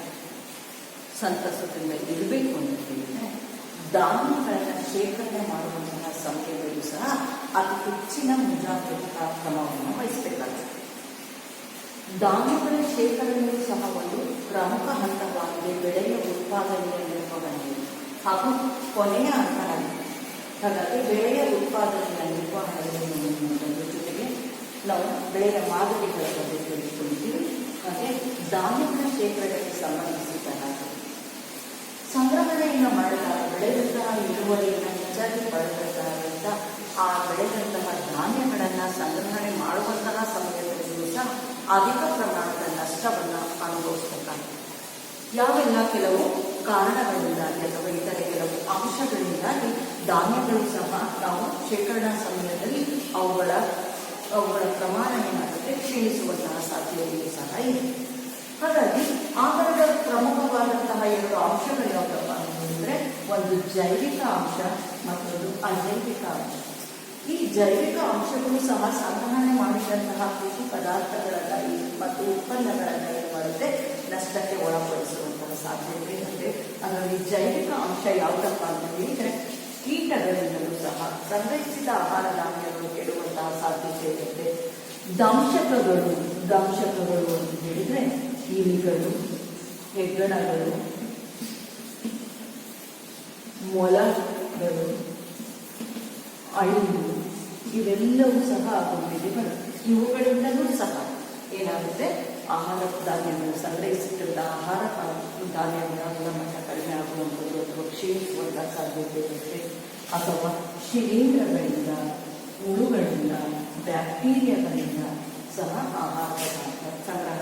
ಸಂತಸದಿಂದ ಇರಬೇಕು ಅಂತ ಹೇಳಿದ್ರೆ ಧಾನ್ಯಗಳನ್ನು ಶೇಖರಣೆ ಮಾಡುವಂತಹ ಸಮಯದಲ್ಲೂ ಸಹ ಅತಿ ಹೆಚ್ಚಿನ ಮುಂಜಾಗ್ರತಾ ಕ್ರಮವನ್ನು ವಹಿಸಬೇಕಾಗುತ್ತೆ. ಧಾನ್ಯಗಳ ಶೇಖರಣೆಯೂ ಸಹ ಒಂದು ಪ್ರಮುಖ ಹಂತವಾಗಿದೆ ಬೆಳೆಯ ಉತ್ಪಾದನೆಯ ನಿರ್ವಹಣೆ ಹಾಗೂ ಕೊನೆಯ ಹಂತವಾಗಿದೆ. ಹಾಗಾಗಿ ಬೆಳೆಯ ಉತ್ಪಾದನೆಯ ನಿರ್ವಹಣೆಯ ಜೊತೆಗೆ ನಾವು ಬೆಳೆಯ ಮಾದರಿಗಳ ಬಗ್ಗೆ ತಿಳಿದುಕೊಂಡಿದ್ದೀವಿ. ಹಾಗೆ ಧಾನ್ಯಗಳ ಶೇಖರಣೆಗೆ ಸಂಬಂಧಿಸಿದ ಹಾಗೆ ಸಂಗ್ರಹಣೆಯನ್ನು ಮಾಡಿದಾಗ ಬೆಳೆದಂತಹ ಇಳುವರಿಯನ್ನು ಹೆಚ್ಚಾಗಿ ಪಡೆದಂತಹ ಆ ಬೆಳೆದಂತಹ ಧಾನ್ಯಗಳನ್ನು ಸಂಗ್ರಹಣೆ ಮಾಡುವಂತಹ ಸಮಯದಲ್ಲಿಯೂ ಸಹ ಅಧಿಕ ಪ್ರಮಾಣದ ನಷ್ಟವನ್ನು ಅನುಭವಿಸಬೇಕಾಗುತ್ತೆ. ಯಾವೆಲ್ಲ ಕೆಲವು ಕಾರಣಗಳಿಂದಾಗಿ ಅಥವಾ ಇತರೆ ಕೆಲವು ಅಂಶಗಳಿಂದಾಗಿ ಧಾನ್ಯಗಳು ಸಹ ನಾವು ಶೇಖರಣಾ ಸಮಯದಲ್ಲಿ ಅವುಗಳ ಪ್ರಮಾಣ ಏನಾಗುತ್ತೆ ಕ್ಷೀಣಿಸುವಂತಹ ಸಾಧ್ಯತೆಯೂ ಸಹ ಇದೆ. ಹಾಗಾಗಿ ಆಹಾರದ ಪ್ರಮುಖವಾದಂತಹ ಎರಡು ಅಂಶಗಳು ಯಾವುದಪ್ಪ ಅಂತಂದ್ರೆ ಒಂದು ಜೈವಿಕ ಅಂಶ, ಮತ್ತೊಂದು ಅಜೈವಿಕ ಅಂಶ. ಈ ಜೈವಿಕ ಅಂಶಗಳು ಸಹ ಸಂಗ್ರಹಣೆ ಮಾಡಿದಂತಹ ಕೃಷಿ ಪದಾರ್ಥಗಳನ್ನ ಮತ್ತು ಉತ್ಪನ್ನಗಳನ್ನ ಏನು ಮಾಡುತ್ತೆ ನಷ್ಟಕ್ಕೆ ಒಳಪಡಿಸುವಂತಹ ಸಾಧ್ಯತೆ ಇರುತ್ತೆ. ಅದರಲ್ಲಿ ಜೈವಿಕ ಅಂಶ ಯಾವುದಪ್ಪ ಅಂತ ಹೇಳಿದ್ರೆ ಕೀಟಗಳಿಂದಲೂ ಸಹ ಸಂಗ್ರಹಿಸಿದ ಆಹಾರ ಧಾನ್ಯಗಳು ಕೆಡುವಂತಹ ಸಾಧ್ಯತೆ ಇರುತ್ತೆ. ದಂಶಕಗಳು ಅಂತ ಹೇಳಿದ್ರೆ ಇಲಿಗಳು, ಹೆಗ್ಗಣಗಳು, ಮೊಲಗಳು, ಅಳಿಲು ಇವೆಲ್ಲವೂ ಸಹ ಆಗುತ್ತಿದೆ. ಇವುಗಳಿಂದಲೂ ಸಹ ಏನಾಗುತ್ತೆ ಆಹಾರ ಧಾನ್ಯಗಳು ಸಂಗ್ರಹಿಸಿದ ಆಹಾರ ಧಾನ್ಯಗಳ ಗುಣಮಟ್ಟ ಕಡಿಮೆ ಆಗುವಂಥದ್ದು ಅಥವಾ ಕ್ಷೀಣಿಸುವಂತಹ ಸಾಧ್ಯತೆ ಇರುತ್ತೆ. ಅಥವಾ ಶಿಲೀಂಧ್ರಗಳಿಂದ, ಹುಳುಗಳಿಂದ, ಬ್ಯಾಕ್ಟೀರಿಯಾಗಳಿಂದ ಸಹ ಆಹಾರ ಸಂಗ್ರಹ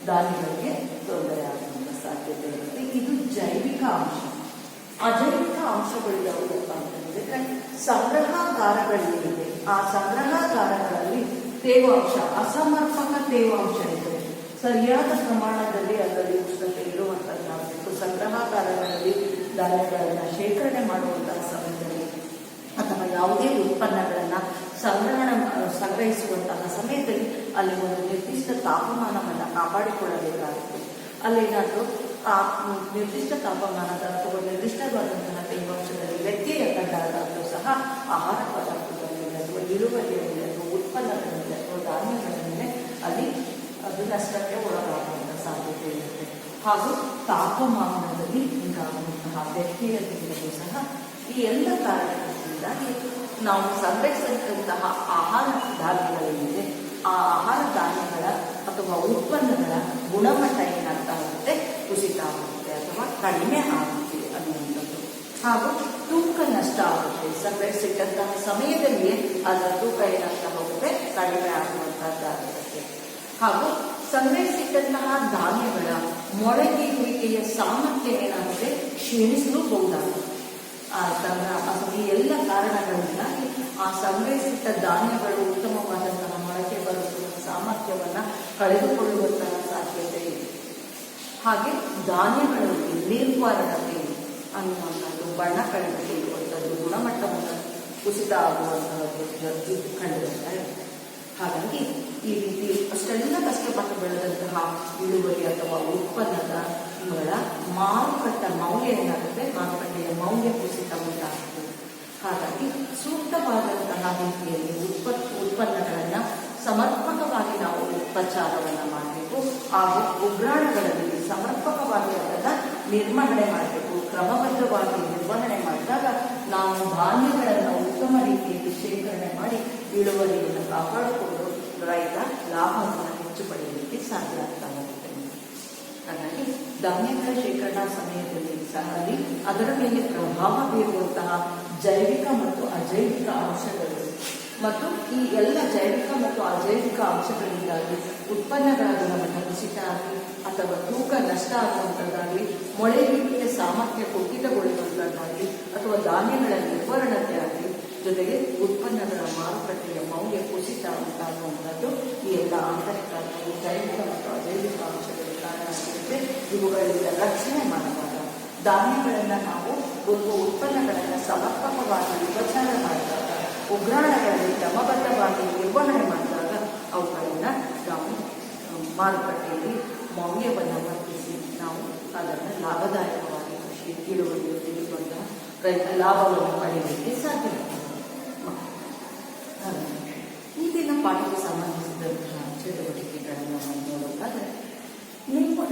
ಧಾನ್ಯಗಳಿಗೆ ತೊಂದರೆ ಆಗುವಂಥ ಸಾಧ್ಯತೆ ಇರುತ್ತೆ. ಇದು ಜೈವಿಕ ಅಂಶ. ಅಜೈವಿಕ ಅಂಶಗಳು ಯಾವುದಪ್ಪ ಅಂತ ಹೇಳಿದ್ರೆ ಸಂಗ್ರಹಾಗಾರಗಳೇನಿದೆ ಆ ಸಂಗ್ರಹಾಗಾರಗಳಲ್ಲಿ ತೇವಾಂಶ, ಅಸಮರ್ಪಕ ತೇವಾಂಶ ಇದೆ. ಸರಿಯಾದ ಪ್ರಮಾಣದಲ್ಲಿ ಅದರಲ್ಲಿ ಉಷ್ಣತೆ ಇರುವಂತದ್ದಾಗಬೇಕು. ಸಂಗ್ರಹಾಗಾರಗಳಲ್ಲಿ ಧಾನ್ಯಗಳನ್ನು ಶೇಖರಣೆ ಮಾಡುವಂತಹ ಸಮಯದಲ್ಲಿ ಅಥವಾ ಯಾವುದೇ ಉತ್ಪನ್ನಗಳನ್ನು ಸಂಗ್ರಹಿಸುವಂತಹ ಸಮಯದಲ್ಲಿ ಅಲ್ಲಿ ಒಂದು ನಿರ್ದಿಷ್ಟ ತಾಪಮಾನವನ್ನು ಕಾಪಾಡಿಕೊಳ್ಳಬೇಕಾಗುತ್ತೆ. ಅಲ್ಲೇನಾದರೂ ಆ ನಿರ್ದಿಷ್ಟ ತಾಪಮಾನದ ಅಥವಾ ನಿರ್ದಿಷ್ಟವಾದಂತಹ ತೇವಾಂಶದಲ್ಲಿ ವ್ಯತ್ಯಯ ಕಂಡಾಗಲೂ ಸಹ ಆಹಾರ ಪದಾರ್ಥಗಳ ಮೇಲೆ ಅಥವಾ ಇಳುವರಿಯ ಮೇಲೆ ಅಥವಾ ಉತ್ಪನ್ನಗಳ ಮೇಲೆ ಅಥವಾ ಧಾನ್ಯಗಳ ಮೇಲೆ ಅಲ್ಲಿ ಅದು ನಷ್ಟಕ್ಕೆ ಒಳಗಾಗುವಂಥ ಸಾಧ್ಯತೆ ಇರುತ್ತೆ. ಹಾಗೂ ತಾಪಮಾನದಲ್ಲಿ ಉಂಟಾಗುವಂತಹ ವ್ಯತ್ಯಯದಿಂದಲೂ ಸಹ ಈ ಎಲ್ಲ ಕಾರಣಗಳಿಂದಾಗಿ ನಾವು ಸಂಗ್ರಹಿಸಿದಂತಹ ಆಹಾರ ಧಾನ್ಯಗಳೇನಿದೆ ಆ ಆಹಾರ ಧಾನ್ಯಗಳ ಅಥವಾ ಉತ್ಪನ್ನಗಳ ಗುಣಮಟ್ಟ ಏನಾಗ್ತಾ ಹೋಗುತ್ತೆ, ಕುಸಿತ ಆಗುತ್ತೆ ಅಥವಾ ಕಡಿಮೆ ಆಗುತ್ತೆ ಅನ್ನುವಂಥದ್ದು. ಹಾಗೂ ತೂಕ ನಷ್ಟ ಆಗುತ್ತೆ. ಸಂಗ್ರಹಿಸಿಟ್ಟಂತಹ ಸಮಯದಲ್ಲಿಯೇ ಅದರ ತೂಕ ಏನಾಗ್ತಾ ಹೋಗುತ್ತೆ, ಕಡಿಮೆ ಆಗುವಂತಹದ್ದಾಗುತ್ತೆ. ಹಾಗೂ ಸಂಗ್ರಹಿಸಿಟ್ಟಂತಹ ಧಾನ್ಯಗಳ ಮೊಳಕೆಯುವಿಕೆಯ ಸಾಮರ್ಥ್ಯ ಏನಾಗುತ್ತೆ, ಕ್ಷೀಣಿಸಲೂಬಹುದಾಗುತ್ತೆ. ಈ ಎಲ್ಲ ಕಾರಣಗಳಿಂದಾಗಿ ಆ ಸಂಗ್ರಹಿಸಿಟ್ಟ ಧಾನ್ಯಗಳು ಉತ್ತಮವಾದಂತಹ ಮೊಳಕೆ ಬರುವಂತಹ ಸಾಮರ್ಥ್ಯವನ್ನು ಕಳೆದುಕೊಳ್ಳುವಂತಹ ಸಾಧ್ಯತೆ ಇದೆ. ಹಾಗೆ ಧಾನ್ಯಗಳಲ್ಲಿ ನಿರ್ವರಣತೆ ಅನ್ನುವಂಥದ್ದು, ಬಣ್ಣ ಕಳೆದುಕೊಳ್ಳುವಂಥದ್ದು, ಗುಣಮಟ್ಟವನ್ನು ಕುಸಿತ ಆಗುವಂತಹದ್ದು ಕಂಡುಬರ್ತಾರೆ. ಹಾಗಾಗಿ ಈ ರೀತಿ ಅಷ್ಟೆಲ್ಲ ಕಷ್ಟಪಟ್ಟು ಬೆಳೆದಂತಹ ಇಳುವರಿ ಅಥವಾ ಉತ್ಪನ್ನಗಳ ಮಾರುಕಟ್ಟೆ ಮೌಲ್ಯ ಏನಾಗುತ್ತೆ, ಮಾರುಕಟ್ಟೆಯ ಮೌಲ್ಯ ಕುಸಿತ ಉಂಟಾಗುತ್ತೆ. ಹಾಗಾಗಿ ಸೂಕ್ತವಾದಂತಹ ರೀತಿಯಲ್ಲಿ ಉತ್ಪನ್ನಗಳನ್ನು ಸಮರ್ಪಕವಾಗಿ ನಾವು ಉಪಚಾರವನ್ನು ಮಾಡಬೇಕು. ಹಾಗೂ ಉಗ್ರಾಣಗಳಲ್ಲಿ ಸಮರ್ಪಕವಾಗಿ ಅದನ್ನು ನಿರ್ವಹಣೆ ಮಾಡಬೇಕು. ಕ್ರಮಬದ್ಧವಾಗಿ ನಿರ್ವಹಣೆ ಮಾಡಿದಾಗ ನಾವು ಧಾನ್ಯಗಳನ್ನು ಉತ್ತಮ ರೀತಿಯಲ್ಲಿ ಶೇಖರಣೆ ಮಾಡಿ ಇಳುವರಿಯನ್ನು ಕಾಪಾಡಿಕೊಂಡು ರೈತ ಲಾಭವನ್ನು ಹೆಚ್ಚು ಪಡೆಯಲಿಕ್ಕೆ ಸಾಧ್ಯ ಆಗ್ತಾ ಹೋಗುತ್ತೆ. ಹಾಗಾಗಿ ಧಾನ್ಯಗಳ ಶೇಖರಣಾ ಸಮಯದಲ್ಲಿ ಸಹ ಅದರ ಮೇಲೆ ಪ್ರಭಾವ ಬೀರುವಂತಹ ಜೈವಿಕ ಮತ್ತು ಅಜೈವಿಕ ಅಂಶಗಳು ಮತ್ತು ಈ ಎಲ್ಲ ಜೈವಿಕ ಮತ್ತು ಅಜೈವಿಕ ಅಂಶಗಳಿಂದಾಗಿ ಉತ್ಪನ್ನಗಳ ಗುಣಮಟ್ಟ ಕುಸಿತ ಆಗಲಿ ಅಥವಾ ತೂಕ ನಷ್ಟ ಆಗುವಂಥದ್ದಾಗಲಿ, ಮೊಳೆಯುವಿಕೆಯ ಸಾಮರ್ಥ್ಯ ಕುಂಠಿತಗೊಳ್ಳುವಂಥದ್ದಾಗಲಿ ಅಥವಾ ಧಾನ್ಯಗಳ ನಿರ್ವಹಣತೆ ಆಗಲಿ, ಜೊತೆಗೆ ಉತ್ಪನ್ನಗಳ ಮಾರುಕಟ್ಟೆಯ ಮೌಲ್ಯ ಕುಸಿತ ಉಂಟಾಗುವಂಥದ್ದು ಈ ಎಲ್ಲ ಆಂತರಿಕ ಜೈವಿಕ ಮತ್ತು ಅಜೈವಿಕ ಅಂಶಗಳ ಕಾರಣ ಆಗಿರುತ್ತೆ. ಇವುಗಳಿಂದ ರಕ್ಷಣೆ ಮಾಡುವಾಗ ಧಾನ್ಯಗಳನ್ನು ನಾವು ಉತ್ಪನ್ನಗಳನ್ನು ಸಮರ್ಪಕವಾಗಿ ಉಪಚಾರ ಮಾಡಿದಾಗ, ಉಗ್ರಾಣಗಳಲ್ಲಿ ಕ್ರಮಬದ್ಧವಾಗಿ ನಿರ್ವಹಣೆ ಮಾಡಿದಾಗ ಅವುಗಳನ್ನು ನಾವು ಮಾರುಕಟ್ಟೆಯಲ್ಲಿ ಮೌಲ್ಯವನ್ನು ವರ್ಧಿಸಿ ನಾವು ಅದನ್ನು ಲಾಭದಾಯಕವಾಗಿ ಕೃಷಿ ಇಳುವರಿಯನ್ನು ತೆಗೆದುಕೊಂಡ ರೈತ ಲಾಭವನ್ನು ಪಡೆಯಲಿಕ್ಕೆ ಸಾಧ್ಯವಾಗುತ್ತದೆ. ಈಗಿನ ಪಾಠಕ್ಕೆ ಸಂಬಂಧಿಸಿದಂತಹ ಚಟುವಟಿಕೆಗಳನ್ನು ನೋಡೋದಾದರೆ ನೀವು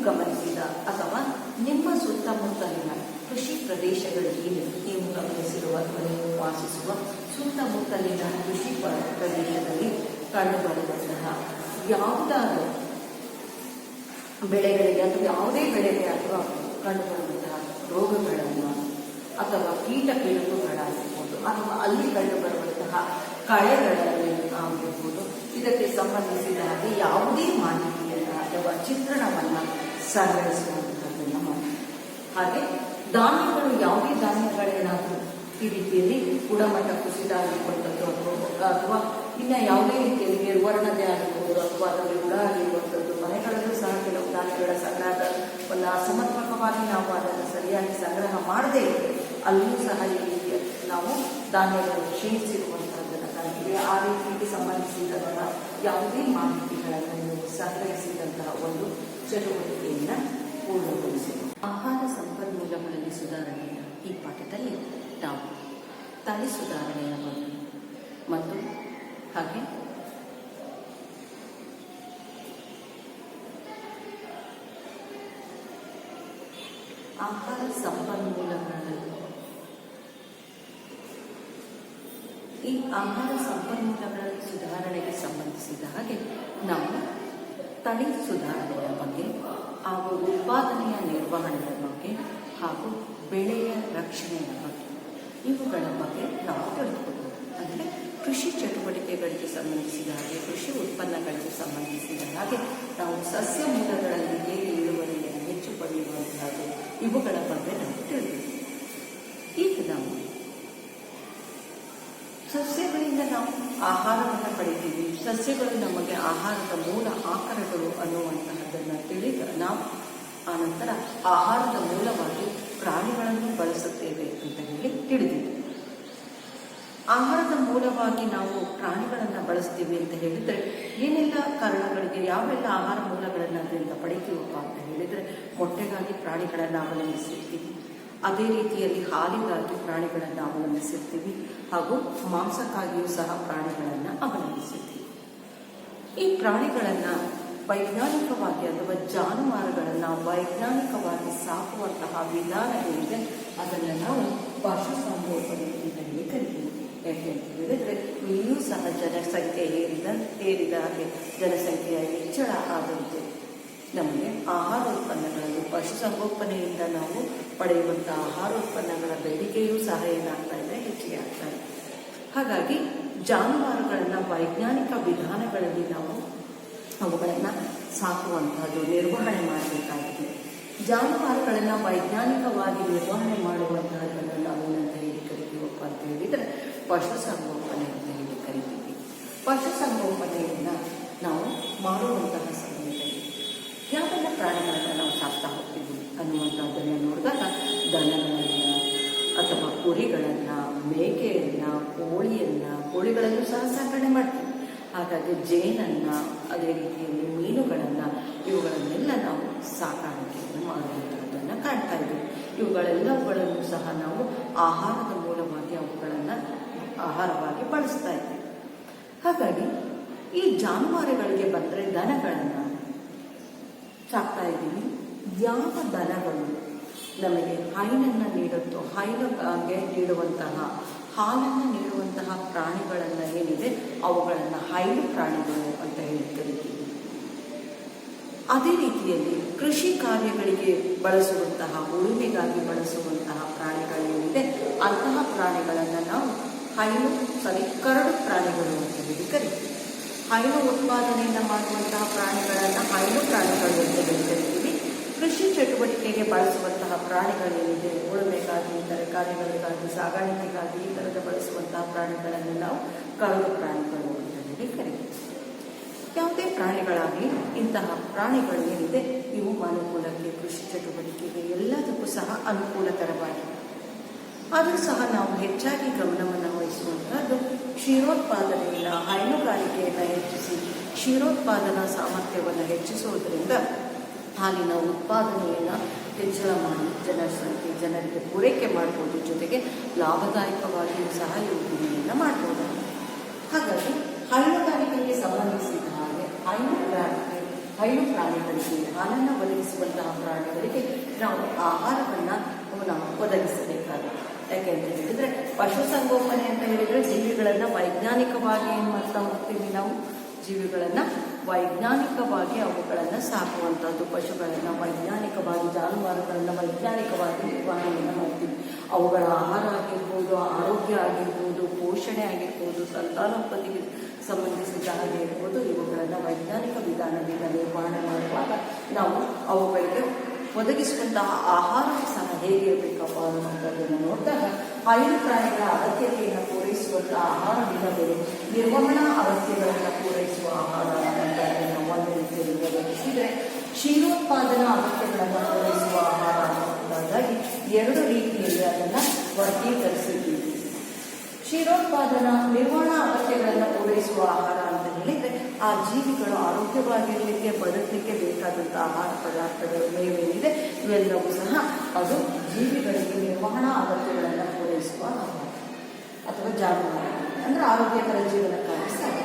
ಗಮನಿಸಿದ ಅಥವಾ ನಿಮ್ಮ ಸುತ್ತಮುತ್ತಲಿನ ಕೃಷಿ ಪ್ರದೇಶಗಳು ಏನಿದೆ, ನೀವು ಗಮನಿಸಿರುವ ಅಥವಾ ನೀವು ವಾಸಿಸುವ ಸುತ್ತಮುತ್ತಲಿನ ಕೃಷಿ ಪ್ರದೇಶದಲ್ಲಿ ಕಂಡುಬರುವಂತಹ ಯಾವುದಾದರೂ ಬೆಳೆಗಳಿಗೆ ಅಥವಾ ಯಾವುದೇ ಬೆಳೆಗೆ ಅಥವಾ ಕಂಡುಬರುವಂತಹ ರೋಗಗಳನ್ನು ಅಥವಾ ಕೀಟಗಳಾಗಿರ್ಬೋದು ಅಥವಾ ಅಲ್ಲಿ ಕಂಡುಬರುವಂತಹ ಕಳೆಗಳಲ್ಲಿ ಆಗಿರ್ಬೋದು, ಇದಕ್ಕೆ ಸಂಬಂಧಿಸಿದ ಹಾಗೆ ಯಾವುದೇ ಮಾಹಿತಿಯನ್ನು ಅಥವಾ ಚಿತ್ರಣವನ್ನು ಸಂಗ್ರಹಿಸುವಂಥದ್ದನ್ನು ಮಾಡಿ. ಹಾಗೆ ಧಾನ್ಯಗಳು, ಯಾವುದೇ ಧಾನ್ಯಗಳೇನಾದರೂ ಈ ರೀತಿಯಲ್ಲಿ ಗುಣಮಟ್ಟ ಕುಸಿತ ಆಗಿರುವಂಥದ್ದು ಅಥವಾ ಇನ್ನು ಯಾವುದೇ ರೀತಿಯಲ್ಲಿ ನಿರ್ವಹಣೆ ಆಗಿರ್ಬೋದು ಅಥವಾ ಅದರಲ್ಲಿ ಹುಳ ಆಗಿರುವಂಥದ್ದು, ಮನೆಗಳಲ್ಲೂ ಸಹ ಕೆಲವು ಧಾನ್ಯಗಳ ಸಂಗ್ರಹವನ್ನು ಅಸಮರ್ಪಕವಾಗಿ ನಾವು ಅದನ್ನು ಸರಿಯಾಗಿ ಸಂಗ್ರಹ ಮಾಡದೇ ಇದ್ದರೆ ಅಲ್ಲಿಯೂ ಸಹ ಈ ರೀತಿಯ ನಾವು ಧಾನ್ಯಗಳು ಕ್ಷೀಣಿಸಿರುವಂಥದ್ದನ್ನು ಕಾಣ್ತೀವಿ. ಆ ರೀತಿಗೆ ಸಂಬಂಧಿಸಿದಂತಹ ಯಾವುದೇ ಮಾಹಿತಿಗಳನ್ನು ನೀವು ಸಂಗ್ರಹಿಸಿದಂತಹ ಒಂದು ಚಟುವಟಿಕೆಯನ್ನು ಪೂರ್ಣಗೊಳಿಸಿದೆ. ಆಹಾರ ಸಂಪನ್ಮೂಲಗಳಲ್ಲಿ ಸುಧಾರಣೆಯ ಈ ಪಾಠದಲ್ಲಿ ನಾವು ತಳಿ ಸುಧಾರಣೆಯ ಬಗ್ಗೆ ಮತ್ತು ಹಾಗೆ ಆಹಾರ ಸಂಪನ್ಮೂಲಗಳಲ್ಲಿ ಈ ಆಹಾರ ಸಂಪನ್ಮೂಲಗಳಲ್ಲಿ ಸುಧಾರಣೆಗೆ ಸಂಬಂಧಿಸಿದ ಹಾಗೆ ನಾವು ತಳಿ ಸುಧಾರಣೆಯ ಬಗ್ಗೆ ಹಾಗೂ ಉತ್ಪಾದನೆಯ ನಿರ್ವಹಣೆಯ ಬಗ್ಗೆ ಹಾಗೂ ಬೆಳೆಯ ರಕ್ಷಣೆಯ ಬಗ್ಗೆ ಇವುಗಳ ಬಗ್ಗೆ ನಾವು ತಿಳಿದುಕೊಳ್ಳೋಣ. ಅಂದರೆ ಕೃಷಿ ಚಟುವಟಿಕೆಗಳಿಗೆ ಸಂಬಂಧಿಸಿದ ಹಾಗೆ, ಕೃಷಿ ಉತ್ಪನ್ನಗಳಿಗೆ ಸಂಬಂಧಿಸಿದ ಹಾಗೆ ನಾವು ಸಸ್ಯ ಮೂಲಗಳಲ್ಲಿ ಹೇಗೆ ಇಳುವರಿಯನ್ನು ಹೆಚ್ಚು ಪಡೆಯುವಂತಹದ್ದು ಇವುಗಳ ಬಗ್ಗೆ ನಾವು ತಿಳಿದುಕೊಳ್ಳೋಣ. ಈಗ ನಾವು ಸಸ್ಯಗಳಿಂದ ನಾವು ಆಹಾರವನ್ನು ಪಡೆಯುತ್ತೀವಿ. ಸಸ್ಯಗಳು ನಮಗೆ ಆಹಾರದ ಮೂಲ ಆಕರಗಳು ಅನ್ನುವಂತಹದ್ದನ್ನು ತಿಳಿದ ನಾವು ಆನಂತರ ಆಹಾರದ ಮೂಲವಾಗಿ ಪ್ರಾಣಿಗಳನ್ನು ಬಳಸುತ್ತೇವೆ ಅಂತ ಹೇಳಿ ತಿಳಿದಿದೆ. ಆಹಾರದ ಮೂಲವಾಗಿ ನಾವು ಪ್ರಾಣಿಗಳನ್ನು ಬಳಸ್ತೀವಿ ಅಂತ ಹೇಳಿದರೆ ಏನೆಲ್ಲ ಕಾರಣಗಳಿಗೆ ಯಾವೆಲ್ಲ ಆಹಾರ ಮೂಲಗಳನ್ನು ಅದರಿಂದ ಪಡಿತೀವಪ್ಪ ಅಂತ ಹೇಳಿದರೆ, ಮೊಟ್ಟೆಗಾಗಿ ಪ್ರಾಣಿಗಳನ್ನು ಅವಲಂಬಿಸಿರ್ತೀವಿ, ಅದೇ ರೀತಿಯಲ್ಲಿ ಹಾಲಿಗಾಗಿ ಪ್ರಾಣಿಗಳನ್ನು ಅವಲಂಬಿಸಿರ್ತೀವಿ, ಹಾಗೂ ಮಾಂಸಕ್ಕಾಗಿಯೂ ಸಹ ಪ್ರಾಣಿಗಳನ್ನು ಅವಲಂಬಿಸಿರ್ತೀವಿ. ಈ ಪ್ರಾಣಿಗಳನ್ನು ವೈಜ್ಞಾನಿಕವಾಗಿ ಅಥವಾ ಜಾನುವಾರುಗಳನ್ನು ವೈಜ್ಞಾನಿಕವಾಗಿ ಸಾಕುವಂತಹ ವಿಧಾನ ಏನಿದೆ ಅದನ್ನು ನಾವು ಪಶುಸಂಗೋಪನೆ ಅಂತ ಹೇಳಿ ಕರಿತೀವಿ. ಯಾಕೆ ಅಂತ ಹೇಳಿದರೆ ಇಲ್ಲಿಯೂ ಸಹ ಜನಸಂಖ್ಯೆ ಏರಿದ ಹಾಗೆ ಜನಸಂಖ್ಯೆಯ ಹೆಚ್ಚಳ ಆದಂತೆ ನಮಗೆ ಆಹಾರೋತ್ಪನ್ನಗಳಲ್ಲಿ ಪಶುಸಂಗೋಪನೆಯಿಂದ ನಾವು ಪಡೆಯುವಂಥ ಆಹಾರೋತ್ಪನ್ನಗಳ ಬೇಡಿಕೆಯೂ ಸಹ ಏನಾಗ್ತಾ ಇದೆ, ಹೆಚ್ಚಿಗೆ ಆಗ್ತಾ ಇದೆ. ಹಾಗಾಗಿ ಜಾನುವಾರುಗಳನ್ನು ವೈಜ್ಞಾನಿಕ ವಿಧಾನಗಳಲ್ಲಿ ನಾವು ಅವುಗಳನ್ನು ಸಾಕುವಂತಹದ್ದು, ನಿರ್ವಹಣೆ ಮಾಡಬೇಕಾಗಿದೆ. ಜಾನುವಾರುಗಳನ್ನು ವೈಜ್ಞಾನಿಕವಾಗಿ ನಿರ್ವಹಣೆ ಮಾಡುವಂತಹದ್ದನ್ನು ನಾವು ಏನಂತ ಹೇಳಿ ಕರಿತೀವಪ್ಪ ಅಂತ ಹೇಳಿದರೆ ಪಶುಸಂಗೋಪನೆ ಅಂತ ಹೇಳಿ ಕರಿತೀವಿ. ಪಶುಸಂಗೋಪನೆಯನ್ನು ನಾವು ಮಾಡುವಂತಹ ಸಮಯದಲ್ಲಿ ಯಾವೆಲ್ಲ ಪ್ರಾಣಿಗಳನ್ನು ನಾವು ಸಾಕ್ತಾ ಹೋಗ್ತೀವಿ ಅನ್ನುವಂಥದ್ದನ್ನು ನೋಡಿದಾಗ ದನಗಳನ್ನು ಅಥವಾ ಕುರಿಗಳನ್ನು, ಮೇಕೆಯನ್ನು, ಕೋಳಿಗಳನ್ನು ಸಹ ಸಾಕಣೆ ಮಾಡ್ತೀವಿ. ಹಾಗಾಗಿ ಜೇನನ್ನು, ಅದೇ ರೀತಿಯಲ್ಲಿ ಮೀನುಗಳನ್ನು, ಇವುಗಳನ್ನೆಲ್ಲ ನಾವು ಸಾಕಾಣಿಕೆಯನ್ನು ಮಾಡುವಂಥದ್ದನ್ನು ಕಾಣ್ತಾ ಇದ್ದೀವಿ. ಇವುಗಳೆಲ್ಲವುಗಳನ್ನು ಸಹ ನಾವು ಆಹಾರದ ಮೂಲವಾಗಿ ಅವುಗಳನ್ನು ಆಹಾರವಾಗಿ ಬಳಸ್ತಾ ಇದ್ದೀವಿ. ಹಾಗಾಗಿ ಈ ಜಾನುವಾರುಗಳಿಗೆ ಬಂದರೆ ದನಗಳನ್ನು ಸಾಕ್ತಾ ಇದ್ದೀವಿ. ಯಾವ ದನಗಳು ನಮಗೆ ಹೈನನ್ನು ನೀಡುತ್ತೋ, ಹೈನುಗೆ ನೀಡುವಂತಹ ಹಾಲನ್ನು ನೀಡುವಂತಹ ಪ್ರಾಣಿಗಳನ್ನು ಏನಿದೆ ಅವುಗಳನ್ನು ಹೈನು ಪ್ರಾಣಿಗಳು ಅಂತ ಹೇಳಿ ಕರಿತೀವಿ. ಅದೇ ರೀತಿಯಲ್ಲಿ ಕೃಷಿ ಕಾರ್ಯಗಳಿಗೆ ಬಳಸುವಂತಹ, ಉಳುಮೆಗಾಗಿ ಬಳಸುವಂತಹ ಪ್ರಾಣಿಗಳೇನಿದೆ ಅಂತಹ ಪ್ರಾಣಿಗಳನ್ನು ನಾವು ಕರಡು ಪ್ರಾಣಿಗಳು ಅಂತ ಹೇಳಿ ಕರಿತೀವಿ. ಹೈನು ಉತ್ಪಾದನೆಯನ್ನು ಮಾಡುವಂತಹ ಪ್ರಾಣಿಗಳನ್ನು ಹೈನು ಪ್ರಾಣಿಗಳು ಅಂತ ಹೇಳಿ ಕರಿತೀವಿ. ಕೃಷಿ ಚಟುವಟಿಕೆಗೆ ಬಳಸುವಂತಹ ಪ್ರಾಣಿಗಳೇನಿದೆ, ಉಳುಮೆಗಾಗಿ, ಇತರ ಕಾರ್ಯಗಳಿಗಾಗಿ, ಸಾಗಾಣಿಕೆಗಾಗಿ ಈ ಥರದ ಬಳಸುವಂತಹ ಪ್ರಾಣಿಗಳನ್ನು ನಾವು ಕರಡು ಪ್ರಾಣಿಗಳು ಅಂತ ಹೇಳಿ ಕರಿತೀವಿ. ಯಾವುದೇ ಪ್ರಾಣಿಗಳಾಗಲಿ ಇಂತಹ ಪ್ರಾಣಿಗಳು ಏನಿದೆ ಇವು ಅನುಕೂಲಕ್ಕೆ, ಕೃಷಿ ಚಟುವಟಿಕೆಗೆ ಎಲ್ಲದಕ್ಕೂ ಸಹ ಅನುಕೂಲಕರವಾಗಿದೆ. ಆದರೂ ಸಹ ನಾವು ಹೆಚ್ಚಾಗಿ ಗಮನವನ್ನು ವಹಿಸುವಂತಹದ್ದು ಕ್ಷೀರೋತ್ಪಾದನೆಯನ್ನು, ಹೈನುಗಾರಿಕೆಯನ್ನು ಹೆಚ್ಚಿಸಿ ಕ್ಷೀರೋತ್ಪಾದನಾ ಸಾಮರ್ಥ್ಯವನ್ನು ಹೆಚ್ಚಿಸುವುದರಿಂದ ಹಾಲಿನ ಉತ್ಪಾದನೆಯನ್ನು ಹೆಚ್ಚಳ ಮಾಡಿ ಜನರಿಗೆ ಪೂರೈಕೆ ಮಾಡ್ಬೋದು, ಜೊತೆಗೆ ಲಾಭದಾಯಕವಾಗಿಯೂ ಸಹ ಉದ್ದಿಮೆಯನ್ನು ಮಾಡ್ಬೋದು. ಹಾಗಾಗಿ ಹೈನುಗಾರಿಕೆಗೆ ಸಂಬಂಧಿಸಿದ ಹಾಗೆ ಹೈನು ಪ್ರಾಣಿಗಳಿಗೆ, ಹಾಲನ್ನು ಒದಗಿಸುವಂತಹ ಪ್ರಾಣಿಗಳಿಗೆ ನಾವು ಆಹಾರವನ್ನು ನಾವು ಒದಗಿಸಬೇಕಾಗುತ್ತೆ. ಯಾಕೆ ಅಂತ ಹೇಳಿದರೆ ಪಶುಸಂಗೋಪನೆ ಅಂತ ಹೇಳಿದರೆ ಜೀವಿಗಳನ್ನು ವೈಜ್ಞಾನಿಕವಾಗಿ ಏನು ಮಾಡ್ತಾ ಹೋಗ್ತೀವಿ, ನಾವು ಜೀವಿಗಳನ್ನು ವೈಜ್ಞಾನಿಕವಾಗಿ ಅವುಗಳನ್ನು ಸಾಕುವಂಥದ್ದು, ಪಶುಗಳನ್ನು ವೈಜ್ಞಾನಿಕವಾಗಿ, ಜಾನುವಾರುಗಳನ್ನು ವೈಜ್ಞಾನಿಕವಾಗಿ ನಿರ್ವಹಣೆಯನ್ನು ಮಾಡ್ತೀವಿ. ಅವುಗಳ ಆಹಾರ ಆಗಿರ್ಬೋದು, ಆರೋಗ್ಯ ಆಗಿರ್ಬೋದು, ಪೋಷಣೆ ಆಗಿರ್ಬೋದು, ಸಂತಾನೋತ್ಪತ್ತಿಗೆ ಸಂಬಂಧಿಸಿದ ಹಾಗೆ ಇರ್ಬೋದು, ಇವುಗಳನ್ನು ವೈಜ್ಞಾನಿಕ ವಿಧಾನದಿಂದ ನಿರ್ವಹಣೆ ಮಾಡುವಾಗ ನಾವು ಅವುಗಳಿಗೆ ಒದಗಿಸುವಂತಹ ಆಹಾರ ಸಹ ಹೇಗಿರಬೇಕಪ್ಪ ಅನ್ನುವಂಥದ್ದನ್ನು ನೋಡಿದಾಗ ಹೈನು ಪ್ರಾಣಿಗಳ ಅಗತ್ಯತೆಯನ್ನು ಪೂರೈಸುವಂತಹ ಆಹಾರದಿಂದ ಬೇರೆ ನಿರ್ವಹಣಾ ಅಗತ್ಯಗಳನ್ನು ಪೂರೈಸುವ ಆಹಾರ ಅನ್ನುವಂಥದ್ದನ್ನು ಒಂದು ರೀತಿಯಲ್ಲಿ ಒದಗಿಸಿದರೆ, ಕ್ಷೀರೋತ್ಪಾದನಾ ಅಗತ್ಯಗಳನ್ನು ಪೂರೈಸುವ ಆಹಾರ ಅನ್ನುವಂಥದ್ದಾಗಿ ಎರಡು ರೀತಿಯಲ್ಲಿ ಅದನ್ನು ವರ್ಗೀಕರಿಸಿದ್ದೀವಿ. ಕ್ಷೀರೋತ್ಪಾದನಾ ನಿರ್ವಹಣಾ ಅಗತ್ಯಗಳನ್ನು ಪೂರೈಸುವ ಆಹಾರ ಅಂತ ಹೇಳಿದರೆ ಆ ಜೀವಿಗಳು ಆರೋಗ್ಯವಾಗಿರಲಿಕ್ಕೆ, ಬದುಕಲಿಕ್ಕೆ ಬೇಕಾದಂಥ ಆಹಾರ ಪದಾರ್ಥಗಳು, ಮೇವೇನಿದೆ ಇವೆಲ್ಲವೂ ಸಹ ಅದು ಜೀವಿಗಳಿಗೆ ನಿರ್ವಹಣಾ ಅಗತ್ಯಗಳನ್ನು ಪೂರೈಸುವ ಆಹಾರ ಅಥವಾ ಜಾನುವಾರು ಅಂದರೆ ಆರೋಗ್ಯಕರ ಜೀವನಕ್ಕಾಗಿ ಸಾಧ್ಯ.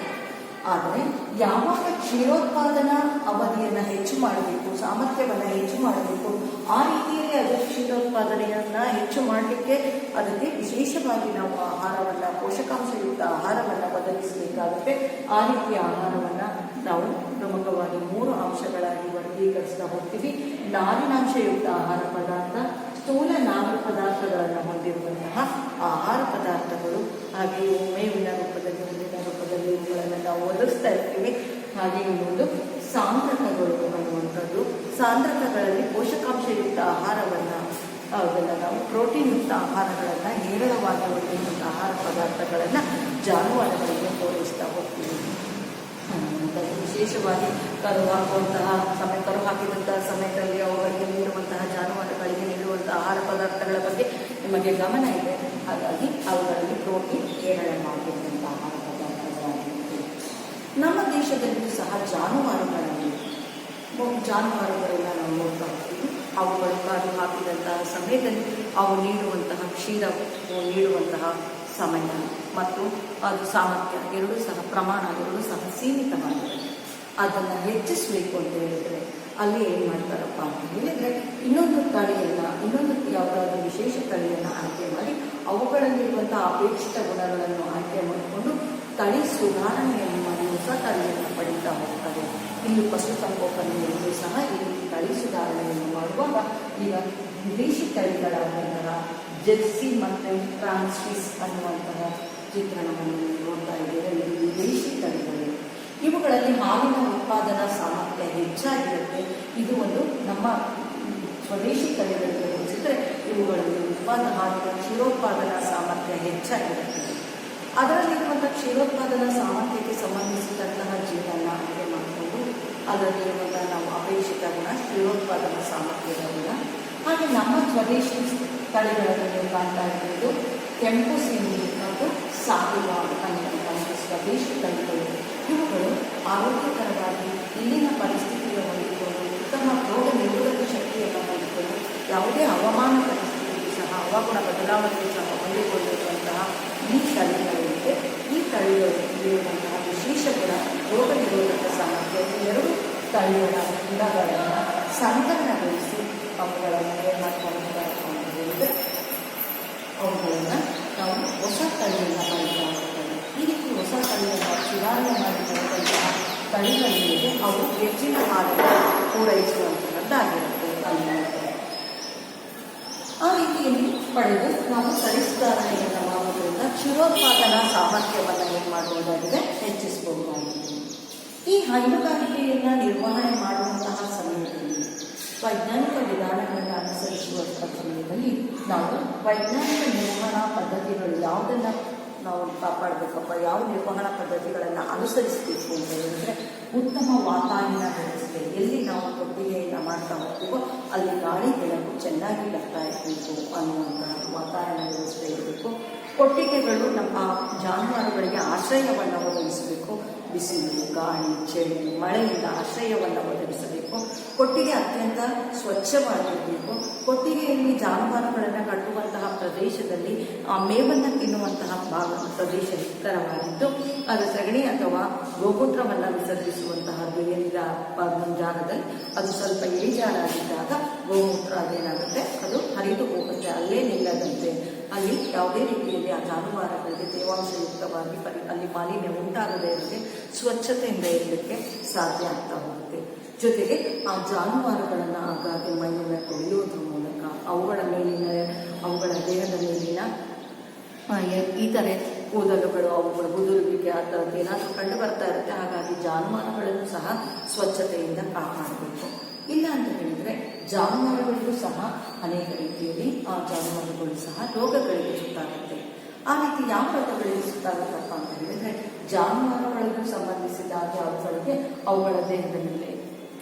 ಆದರೆ ಯಾವಾಗ ಕ್ಷೀರೋತ್ಪಾದನಾ ಅವಧಿಯನ್ನು ಹೆಚ್ಚು ಮಾಡಬೇಕು, ಸಾಮರ್ಥ್ಯವನ್ನು ಹೆಚ್ಚು ಮಾಡಬೇಕು, ಆ ರೀತಿಯಲ್ಲಿ ಅದು ಕ್ಷೀರೋತ್ಪಾದನೆಯನ್ನು ಹೆಚ್ಚು ಮಾಡಲಿಕ್ಕೆ ಅದಕ್ಕೆ ವಿಶೇಷವಾಗಿ ನಾವು ಆಹಾರವನ್ನು, ಪೋಷಕಾಂಶಯುಕ್ತ ಆಹಾರವನ್ನು ಒದಗಿಸಬೇಕಾಗುತ್ತೆ. ಆ ರೀತಿಯ ಆಹಾರವನ್ನು ನಾವು ಪ್ರಮುಖವಾಗಿ 3 ಅಂಶಗಳಾಗಿ ವರ್ಗೀಕರಿಸ್ತಾ ಹೋಗ್ತೀವಿ. ನಾರಿನಾಂಶಯುಕ್ತ ಆಹಾರ ಪದಾರ್ಥ, ಸ್ಥೂಲ ನಾರು ಪದಾರ್ಥಗಳನ್ನು ಹೊಂದಿರುವಂತಹ ಆಹಾರ ಪದಾರ್ಥಗಳು, ಹಾಗೆಯೇ ಮೇವಿನ ರೂಪದಲ್ಲಿ, ಹುಲ್ಲಿನ ರೂಪದಲ್ಲಿ ಇವುಗಳನ್ನು ನಾವು ಒದಗಿಸ್ತಾ ಇರ್ತೀವಿ. ಹಾಗೆ ಇನ್ನೊಂದು ಸಾಂದ್ರಕಗಳು ಅನ್ನುವಂಥದ್ದು. ಸಾಂದ್ರಕಗಳಲ್ಲಿ ಪೋಷಕಾಂಶಯುಕ್ತ ಆಹಾರವನ್ನು, ಅದನ್ನು ನಾವು ಪ್ರೋಟೀನ್ಯುಕ್ತ ಆಹಾರಗಳನ್ನು, ಹೇರಳವಾಗಿ ಹೊಂದಿರುವಂಥ ಆಹಾರ ಪದಾರ್ಥಗಳನ್ನು ಜಾನುವಾರುಗಳಿಗೆ ಪೂರೈಸ್ತಾ ಹೋಗ್ತೀವಿ. ವಿಶೇಷವಾಗಿ ಕರು ಹಾಕಿದಂತಹ ಸಮಯದಲ್ಲಿ ಅವುಗಳಿಗೆ ನೀಡುವಂತಹ, ಜಾನುವಾರುಗಳಿಗೆ ನೀಡುವಂತಹ ಆಹಾರ ಪದಾರ್ಥಗಳ ಬಗ್ಗೆ ನಿಮಗೆ ಗಮನ ಇದೆ. ಹಾಗಾಗಿ ಅವುಗಳಲ್ಲಿ ಪ್ರೋಟೀನ್ ಹೇರಳವಾಗಿರುವಂತಹ ಆಹಾರ ಪದಾರ್ಥಗಳಾಗಿರುತ್ತೆ. ನಮ್ಮ ದೇಶದಲ್ಲಿಯೂ ಸಹ ಜಾನುವಾರುಗಳೆಲ್ಲ ನಾವು ನೋಡ್ತಾ ಹೋಗ್ತೀವಿ. ಅವುಗಳು ಕಾದು ಹಾಕಿದಂತಹ ಸಮಯದಲ್ಲಿ ಅವು ನೀಡುವಂತಹ ಕ್ಷೀರ ನೀಡುವಂತಹ ಸಮಯ ಮತ್ತು ಅದು ಸಾಮರ್ಥ್ಯ ಪ್ರಮಾಣ ಎರಡೂ ಸಹ ಸೀಮಿತವಾಗಿದೆ. ಅದನ್ನು ಹೆಚ್ಚಿಸಬೇಕು ಅಂತ ಹೇಳಿದರೆ ಅಲ್ಲಿ ಏನು ಮಾಡ್ತಾರಪ್ಪ ಅಂತ ಹೇಳಿದರೆ ಇನ್ನೊಂದು ಯಾವುದಾದ್ರೂ ವಿಶೇಷ ತಳಿಯನ್ನು ಆಯ್ಕೆ ಮಾಡಿ ಅವುಗಳಲ್ಲಿರುವಂತಹ ಅಪೇಕ್ಷಿತ ಗುಣಗಳನ್ನು ಆಯ್ಕೆ ಮಾಡಿಕೊಂಡು ತಳಿ ಸುಧಾರಣೆಯನ್ನು ಮಾಡಿ ಹೊಸ ತಳಿಯನ್ನು ಪಡೀತಾ ಹೋಗ್ತಾರೆ. ಇಲ್ಲಿ ಪಶುಸಂಗೋಪನೆಯಲ್ಲೂ ಸಹ ಈ ರೀತಿ ತಳಿ ಸುಧಾರಣೆಯನ್ನು ಮಾಡುವಾಗ ಈಗ ವಿದೇಶಿ ತಳಿಗಳಾದಂತಹ ಜೆರ್ಸಿ ಮತ್ತು ಫ್ರಾನ್ಸ್ವಿಸ್ ಅನ್ನುವಂತಹ ಚಿತ್ರಣವನ್ನು ನೋಡ್ತಾ ಇದ್ದೇವೆ. ಇದು ವಿದೇಶಿ ತಳಿಗಳು. ಇವುಗಳಲ್ಲಿ ಹಾಲಿನ ಉತ್ಪಾದನಾ ಸಾಮರ್ಥ್ಯ ಹೆಚ್ಚಾಗಿರುತ್ತೆ. ಇದು ಒಂದು ನಮ್ಮ ಸ್ವದೇಶಿ ತಳಿಗಳಿಗೆ ಹೋಲಿಸಿದರೆ ಇವುಗಳಲ್ಲಿ ಹಾಲಿನ ಕ್ಷೀರೋತ್ಪಾದನಾ ಸಾಮರ್ಥ್ಯ ಹೆಚ್ಚಾಗಿರುತ್ತದೆ. ಅದರಲ್ಲಿರುವಂಥ ಕ್ಷೀರೋತ್ಪಾದನಾ ಸಾಮರ್ಥ್ಯಕ್ಕೆ ಸಂಬಂಧಿಸಿದಂತಹ ಜೀವನ ಆಯ್ಕೆ ಮಾಡಿಕೊಂಡು ಅದರಲ್ಲಿರುವಂತಹ ನಾವು ಅಪೇಕ್ಷಿತ ಗುಣ ಕ್ಷೀರೋತ್ಪಾದನಾ ಸಾಮರ್ಥ್ಯದ ಗುಣ. ಹಾಗೆ ನಮ್ಮ ಸ್ವದೇಶಿ ತಳಿಗಳಲ್ಲಿ ಕಾಣ್ತಾ ಇರುವುದು ಕೆಂಪು ಸಿಂಧಿ ಮತ್ತು ಸಾಹಿವಾಲ್ ಅನ್ನುವಂತಹ ಸ್ವದೇಶಿ ತಳಿಗಳು. ಇವುಗಳು ಆರೋಗ್ಯಕರವಾಗಿ ಇಲ್ಲಿನ ಪರಿಸ್ಥಿತಿಯ ಹೊಂದಿಕೊಂಡು ಉತ್ತಮ ರೋಗ ನಿರೋಧಕ ಶಕ್ತಿಯನ್ನು ಹೊಂದಿಕೊಂಡು ಯಾವುದೇ ಹವಾಮಾನ ಪರಿಸ್ಥಿತಿಗೂ ಸಹ ಹವಾಗುಣ ಬದಲಾವಣೆಗೆ ಸಹ ಹೊಂದಿಕೊಂಡಿರುವಂತಹ ಈ ತಳಿಗಳಿವೆ. ಈ ತಳಿಗಳಿರುವಂತಹ ವಿಶೇಷ ಗುಣ ರೋಗ ನಿರೋಧಕ ಸಾಮರ್ಥ್ಯ. ಎರಡು ತಳಿಗಳ ಗುಣಗಳನ್ನು ಸಂಕಲನಗೊಳಿಸಿ ಅವುಗಳನ್ನು ಏನು ಮಾಡ್ತಾರೆ ಅಂತ ಹೇಳಿದರೆ ಅವುಗಳನ್ನು ನಾವು ಹೊಸ ತಳಿಯನ್ನು ಪಡಿತಾ ಹೋಗ್ತೇವೆ. ಈ ರೀತಿ ಹೊಸ ತಳಿಯನ್ನು ಸುಧಾರಣೆ ಮಾಡಿದಂತಹ ತಳಿಗಳಿಗೆ ಅವು ಹೆಚ್ಚಿನ ಹಾಲನ್ನು ಪೂರೈಸುವಂತಹದ್ದಾಗಿರುತ್ತೆ ಅನ್ನುವಂಥದ್ದು. ಆ ರೀತಿಯಲ್ಲಿ ಪಡೆದು ನಾವು ತಳಿ ಸುಧಾರಣೆಯನ್ನು ಮಾಡುವುದರಿಂದ ಕ್ಷೀರೋತ್ಪಾದನಾ ಸಾಮರ್ಥ್ಯವನ್ನು ಏನು ಮಾಡುವುದಾಗಿದೆ ಹೆಚ್ಚಿಸಬಹುದಾಗಿದೆ. ಈ ಹೈನುಗಾರಿಕೆಯನ್ನು ನಿರ್ವಹಣೆ ಮಾಡುವಂತಹ ಸಮಯದಲ್ಲಿ ವೈಜ್ಞಾನಿಕ ವಿಧಾನಗಳನ್ನು ಅನುಸರಿಸುವಂಥ ಸಮಯದಲ್ಲಿ ನಾವು ವೈಜ್ಞಾನಿಕ ನಿರ್ವಹಣಾ ಪದ್ಧತಿಗಳು ಯಾವುದನ್ನು ನಾವು ಕಾಪಾಡಬೇಕಪ್ಪ, ಯಾವ ನಿರ್ವಹಣಾ ಪದ್ಧತಿಗಳನ್ನು ಅನುಸರಿಸಬೇಕು ಅಂತ ಹೇಳಿದರೆ ಉತ್ತಮ ವಾತಾಯನ ವ್ಯವಸ್ಥೆ. ಎಲ್ಲಿ ನಾವು ಕೊಟ್ಟಿಗೆಯನ್ನು ಮಾಡ್ತಾ ಹೋಗ್ತೀವೋ ಅಲ್ಲಿ ಗಾಳಿ ಬೆಳಕು ಚೆನ್ನಾಗಿ ಬರ್ತಾ ಇರಬೇಕು ಅನ್ನುವಂತಹ ವಾತಾಯನ ವ್ಯವಸ್ಥೆ ಇರಬೇಕು. ಕೊಟ್ಟಿಗೆಗಳು ನಮ್ಮ ಜಾನುವಾರುಗಳಿಗೆ ಆಶ್ರಯವನ್ನು ಒದಗಿಸಬೇಕು. ಬಿಸಿಲು, ಗಾಳಿ, ಚಳಿ, ಮಳೆಯಿಂದ ಆಶ್ರಯವನ್ನು ಒದಗಿಸಬೇಕು. ಕೊಟ್ಟಿಗೆ ಅತ್ಯಂತ ಸ್ವಚ್ಛವಾಗಿರಬೇಕು. ಕೊಟ್ಟಿಗೆಯಲ್ಲಿ ಜಾನುವಾರುಗಳನ್ನು ಕಟ್ಟುವಂತಹ ಪ್ರದೇಶದಲ್ಲಿ ಮೇವನ್ನು ತಿನ್ನುವಂತಹ ಪ್ರದೇಶ ಎತ್ತರವಾಗಿದ್ದು ಅದು ಸಗಣಿ ಅಥವಾ ಗೋಮೂತ್ರವನ್ನು ವಿಸರ್ಜಿಸುವಂತಹದ್ದು ಏನಿದ ಜಾಗದಲ್ಲಿ ಅದು ಸ್ವಲ್ಪ ಇಳಿಜಾರಾಗಿದ್ದಾಗ ಗೋಮೂತ್ರ ಅದೇನಾಗುತ್ತೆ, ಅದು ಹರಿದು ಹೋಗುತ್ತೆ, ಅಲ್ಲೇ ನಿಲ್ಲದಂತೆ. ಅಲ್ಲಿ ಯಾವುದೇ ರೀತಿಯಲ್ಲಿ ಆ ಜಾನುವಾರುಗಳಿಗೆ ತೇವಾಂಶಯುಕ್ತವಾಗಿ ಅಲ್ಲಿ ಮಾಲಿನ್ಯ ಉಂಟಾಗದೇ ಇರದೆ ಸ್ವಚ್ಛತೆಯಿಂದ ಇರಲಿಕ್ಕೆ ಸಾಧ್ಯ ಆಗ್ತಾ ಹೋಗುತ್ತೆ. ಜೊತೆಗೆ ಆ ಜಾನುವಾರುಗಳನ್ನು ಆಗಾಗ್ಗೆ ಮೈಯನ್ನು ತೊಳೆಯುವುದರ ಮೂಲಕ ಅವುಗಳ ದೇಹದ ಮೇಲಿನ ಇತರೆ ಕೂದಲುಗಳು ಅವುಗಳ ಉದುರುವಿಕೆ ಆ ಥರದ್ದು ಏನಾದರೂ ಕಂಡು ಬರ್ತಾ ಇರುತ್ತೆ. ಹಾಗಾಗಿ ಜಾನುವಾರುಗಳನ್ನು ಸಹ ಸ್ವಚ್ಛತೆಯಿಂದ ಕಾಪಾಡಬೇಕು. ಇಲ್ಲ ಅಂತ ಹೇಳಿದರೆ ಜಾನುವಾರುಗಳಿಗೂ ಸಹ ಅನೇಕ ರೀತಿಯಲ್ಲಿ ಆ ಜಾನುವಾರುಗಳು ಸಹ ರೋಗಗಳಿಗೆ ಸುತ್ತಾಗುತ್ತೆ. ಆ ರೀತಿ ಯಾವ ರೋಗಗಳಿಗೆ ಸುತ್ತಾಗುತ್ತಪ್ಪ ಅಂತ ಹೇಳಿದರೆ ಜಾನುವಾರುಗಳಿಗೂ ಸಂಬಂಧಿಸಿದಾಗ ಅವುಗಳ ದೇಹದ ಮೇಲೆ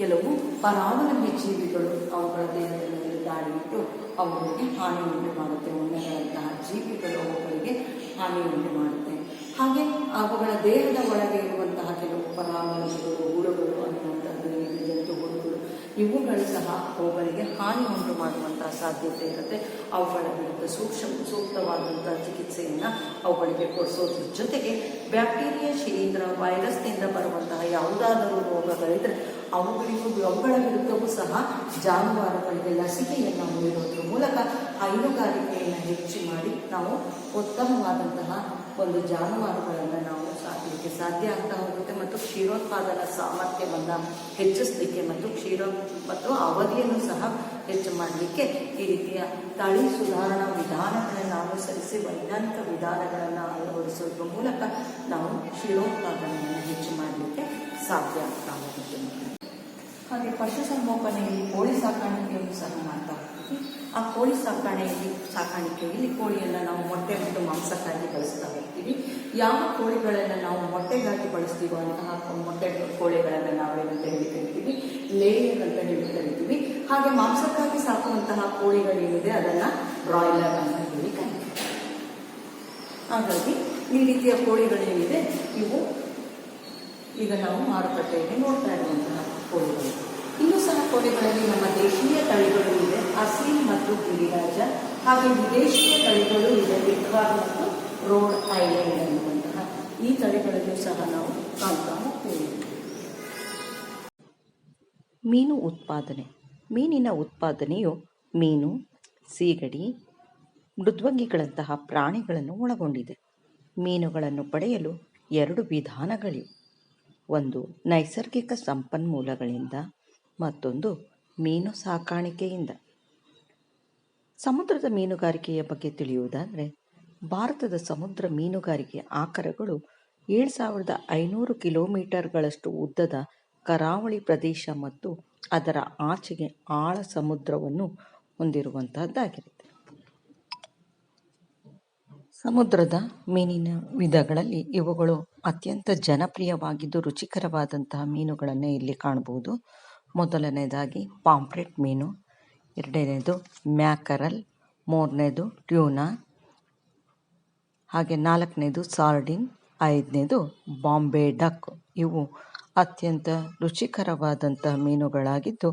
ಕೆಲವು ಪರಾವಲಂಬಿ ಜೀವಿಗಳು ಅವುಗಳ ದೇಹದ ಮೇಲೆ ದಾಳಿ ಇಟ್ಟು ಅವುಗಳಿಗೆ ಹಾನಿ ಉಂಟು ಮಾಡುತ್ತೆ. ಉಣ್ಣೆಗಳಂತಹ ಜೀವಿಗಳು ಅವುಗಳಿಗೆ ಹಾನಿ ಉಂಟು ಮಾಡುತ್ತೆ. ಹಾಗೆ ಅವುಗಳ ದೇಹದ ಒಳಗೆ ಇರುವಂತಹ ಕೆಲವು ಪರಾವಲಂಬಿಗಳು, ಹುಳುಗಳು ಅನ್ನುವಂಥದ್ದು, ಜಂತು ಹುಳುಗಳು, ಇವುಗಳು ಸಹ ಅವುಗಳಿಗೆ ಹಾನಿ ಉಂಟು ಮಾಡುವಂತಹ ಸಾಧ್ಯತೆ ಇರುತ್ತೆ. ಅವುಗಳ ವಿರುದ್ಧ ಸೂಕ್ತವಾದಂತಹ ಚಿಕಿತ್ಸೆಯನ್ನು ಅವುಗಳಿಗೆ ಕೊಡಿಸೋದ್ರ ಜೊತೆಗೆ ಬ್ಯಾಕ್ಟೀರಿಯಾ, ಶಿಲೀಂಧ್ರ, ವೈರಸ್ನಿಂದ ಬರುವಂತಹ ಯಾವುದಾದರೂ ರೋಗಗಳಿದ್ರೆ ಅವುಗಳ ವಿರುದ್ಧವೂ ಸಹ ಜಾನುವಾರುಗಳಿಗೆ ಲಸಿಕೆಯನ್ನು ನೀಡೋದ್ರ ಮೂಲಕ ಹೈನುಗಾರಿಕೆಯನ್ನು ಹೆಚ್ಚು ಮಾಡಿ ನಾವು ಉತ್ತಮವಾದಂತಹ ಒಂದು ಜಾನುವಾರುಗಳನ್ನು ನಾವು ಸಾಕಲಿಕ್ಕೆ ಸಾಧ್ಯ ಆಗ್ತಾ ಹೋಗುತ್ತೆ. ಮತ್ತು ಕ್ಷೀರೋತ್ಪಾದನಾ ಸಾಮರ್ಥ್ಯವನ್ನು ಹೆಚ್ಚಿಸಲಿಕ್ಕೆ ಮತ್ತು ಅವಧಿಯನ್ನು ಸಹ ಹೆಚ್ಚು ಮಾಡಲಿಕ್ಕೆ ಈ ರೀತಿಯ ತಳಿ ಸುಧಾರಣಾ ವಿಧಾನಗಳನ್ನು ಅನುಸರಿಸಿ ವೈಜ್ಞಾನಿಕ ವಿಧಾನಗಳನ್ನು ಅಳವಡಿಸೋದ್ರ ಮೂಲಕ ನಾವು ಕ್ಷೀರೋತ್ಪಾದನೆಯನ್ನು ಹೆಚ್ಚು ಮಾಡಲಿಕ್ಕೆ ಸಾಧ್ಯ ಆಗ್ತಾ ಹೋಗುತ್ತೆ. ಹಾಗೆ ಪಶುಸಂಗೋಪನೆಯಲ್ಲಿ ಕೋಳಿ ಸಾಕಾಣಿಕೆಯನ್ನು ಸಹ ಮಾಡ್ತಾ ಹೋಗ್ತೀವಿ. ಆ ಕೋಳಿ ಸಾಕಾಣಿಕೆಯಲ್ಲಿ ಕೋಳಿಯನ್ನು ನಾವು ಮೊಟ್ಟೆ ಮತ್ತು ಮಾಂಸಕ್ಕಾಗಿ ಬಳಸ್ತಾ ಹೋಗ್ತೀವಿ. ಯಾವ ಕೋಳಿಗಳನ್ನು ನಾವು ಮೊಟ್ಟೆಗಾಗಿ ಬಳಸ್ತೀವೋ ಅಂತಹ ಮೊಟ್ಟೆ ಕೋಳಿಗಳನ್ನು ನಾವೇನಂತ ಹೇಳಿ ಕರಿತೀವಿ, ಲೇಯರ್ ಅಂತ ಹೇಳಿ ಕರಿತೀವಿ. ಹಾಗೆ ಮಾಂಸಕ್ಕಾಗಿ ಸಾಕುವಂತಹ ಕೋಳಿಗಳೇನಿದೆ ಅದನ್ನು ಬ್ರಾಯ್ಲರ್ ಅಂತ ಹೇಳಿ ಕರಿತೀವಿ. ಹಾಗಾಗಿ ಈ ರೀತಿಯ ಕೋಳಿಗಳೇನಿದೆ ಇವು ಈಗ ನಾವು ಮಾರುಕಟ್ಟೆಯಲ್ಲಿ ನೋಡ್ತಾ ಇರುವಂತಹ ಕೋಳಿಗಳು. ಇನ್ನೂ ಸಹ ಕೋಳಿಗಳಲ್ಲಿ ನಮ್ಮ ದೇಶೀಯ ತಳಿಗಳು ಇದೆ, ಅಸೀಲ್ ಮತ್ತು ಗಿರಿರಾಜ. ಹಾಗೆ ವಿದೇಶೀಯ ತಳಿಗಳು ಇದೆ, ಬಿಕ್ವಾರ್ ಮತ್ತು ರೋಡ್ ಐಲ್ಯಾಂಡ್ ಅನ್ನುವಂತಹ ಈ ತಳಿಗಳಲ್ಲೂ ಸಹ ನಾವು ಕಾಣ್ತಾ ಹೋಗ್ತೇವೆ. ಮೀನು ಉತ್ಪಾದನೆ. ಮೀನಿನ ಉತ್ಪಾದನೆಯು ಮೀನು, ಸೀಗಡಿ, ಮೃದ್ವಂಗಿಗಳಂತಹ ಪ್ರಾಣಿಗಳನ್ನು ಒಳಗೊಂಡಿದೆ. ಮೀನುಗಳನ್ನು ಪಡೆಯಲು 2 ವಿಧಾನಗಳಿವೆ. ಒಂದು ನೈಸರ್ಗಿಕ ಸಂಪನ್ಮೂಲಗಳಿಂದ, ಮತ್ತೊಂದು ಮೀನು ಸಾಕಾಣಿಕೆಯಿಂದ. ಸಮುದ್ರದ ಮೀನುಗಾರಿಕೆಯ ಬಗ್ಗೆ ತಿಳಿಯುವುದಾದರೆ, ಭಾರತದ ಸಮುದ್ರ ಮೀನುಗಾರಿಕೆ ಆಕರಗಳು 7500 ಕಿಲೋಮೀಟರ್ಗಳಷ್ಟು ಉದ್ದದ ಕರಾವಳಿ ಪ್ರದೇಶ ಮತ್ತು ಅದರ ಆಚೆಗೆ ಆಳ ಸಮುದ್ರವನ್ನು ಹೊಂದಿರುವಂತಹದ್ದಾಗಿರುತ್ತೆ. ಸಮುದ್ರದ ಮೀನಿನ ವಿಧಗಳಲ್ಲಿ ಇವುಗಳು ಅತ್ಯಂತ ಜನಪ್ರಿಯವಾಗಿದ್ದು ರುಚಿಕರವಾದಂತಹ ಮೀನುಗಳನ್ನು ಇಲ್ಲಿ ಕಾಣಬಹುದು. ಮೊದಲನೇದಾಗಿ ಪಾಂಪ್ಲೆಟ್ ಮೀನು, ಎರಡನೇದು ಮ್ಯಾಕರಲ್, ಮೂರನೇದು ಟ್ಯೂನಾ, ಹಾಗೆ ನಾಲ್ಕನೇದು ಸಾರ್ಡಿನ್, ಐದನೇದು ಬಾಂಬೆ ಡಕ್. ಇವು ಅತ್ಯಂತ ರುಚಿಕರವಾದಂತಹ ಮೀನುಗಳಾಗಿದ್ದು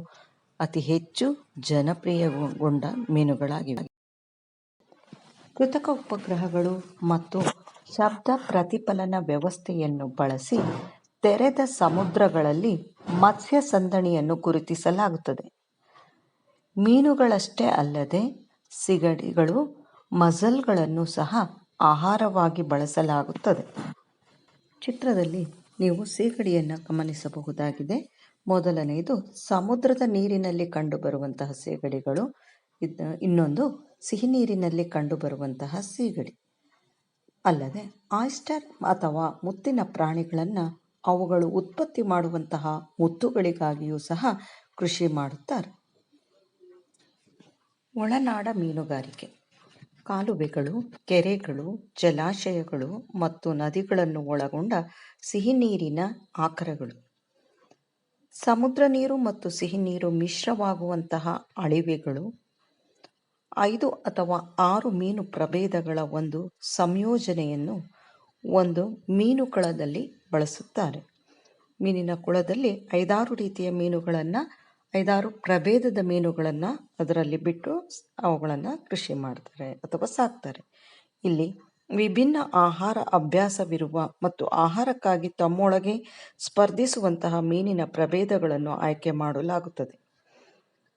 ಅತಿ ಹೆಚ್ಚು ಜನಪ್ರಿಯಗೊಂಡ ಮೀನುಗಳಾಗಿವೆ. ಕೃತಕ ಉಪಗ್ರಹಗಳು ಮತ್ತು ಶಬ್ದ ಪ್ರತಿಫಲನ ವ್ಯವಸ್ಥೆಯನ್ನು ಬಳಸಿ ತೆರೆದ ಸಮುದ್ರಗಳಲ್ಲಿ ಮತ್ಸ್ಯ ಸಂದಣಿಯನ್ನು ಗುರುತಿಸಲಾಗುತ್ತದೆ. ಮೀನುಗಳಷ್ಟೇ ಅಲ್ಲದೆ ಸಿಗಡಿಗಳು, ಮಸಲ್ಗಳನ್ನು ಸಹ ಆಹಾರವಾಗಿ ಬಳಸಲಾಗುತ್ತದೆ. ಚಿತ್ರದಲ್ಲಿ ನೀವು ಸೀಗಡಿಯನ್ನು ಗಮನಿಸಬಹುದಾಗಿದೆ. ಮೊದಲನೆಯದು ಸಮುದ್ರದ ನೀರಿನಲ್ಲಿ ಕಂಡುಬರುವಂತಹ ಸೀಗಡಿಗಳು, ಇನ್ನೊಂದು ಸಿಹಿ ನೀರಿನಲ್ಲಿ ಕಂಡುಬರುವಂತಹ ಸೀಗಡಿ. ಅಲ್ಲದೆ ಆಯಿಸ್ಟರ್ ಅಥವಾ ಮುತ್ತಿನ ಪ್ರಾಣಿಗಳನ್ನು ಅವುಗಳು ಉತ್ಪತ್ತಿ ಮಾಡುವಂತಹ ಮುತ್ತುಗಳಿಗಾಗಿಯೂ ಸಹ ಕೃಷಿ ಮಾಡುತ್ತಾರೆ. ಒಳನಾಡ ಮೀನುಗಾರಿಕೆ. ಕಾಲುವೆಗಳು, ಕೆರೆಗಳು, ಜಲಾಶಯಗಳು ಮತ್ತು ನದಿಗಳನ್ನು ಒಳಗೊಂಡ ಸಿಹಿ ನೀರಿನ ಆಕರಗಳು. ಸಮುದ್ರ ನೀರು ಮತ್ತು ಸಿಹಿ ನೀರು ಮಿಶ್ರವಾಗುವಂತಹ ಅಳಿವೆಗಳು. 5 ಅಥವಾ 6 ಮೀನು ಪ್ರಭೇದಗಳ ಒಂದು ಸಂಯೋಜನೆಯನ್ನು ಒಂದು ಮೀನು ಕೊಳದಲ್ಲಿ ಬಳಸುತ್ತಾರೆ. ಮೀನಿನ ಕೊಳದಲ್ಲಿ 5-6 ರೀತಿಯ ಮೀನುಗಳನ್ನು, 5-6 ಪ್ರಭೇದದ ಮೀನುಗಳನ್ನು ಅದರಲ್ಲಿ ಬಿಟ್ಟು ಅವುಗಳನ್ನು ಕೃಷಿ ಮಾಡ್ತಾರೆ ಅಥವಾ ಸಾಕ್ತಾರೆ. ಇಲ್ಲಿ ವಿಭಿನ್ನ ಆಹಾರ ಅಭ್ಯಾಸವಿರುವ ಮತ್ತು ಆಹಾರಕ್ಕಾಗಿ ತಮ್ಮೊಳಗೆ ಸ್ಪರ್ಧಿಸುವಂತಹ ಮೀನಿನ ಪ್ರಭೇದಗಳನ್ನು ಆಯ್ಕೆ ಮಾಡಲಾಗುತ್ತದೆ.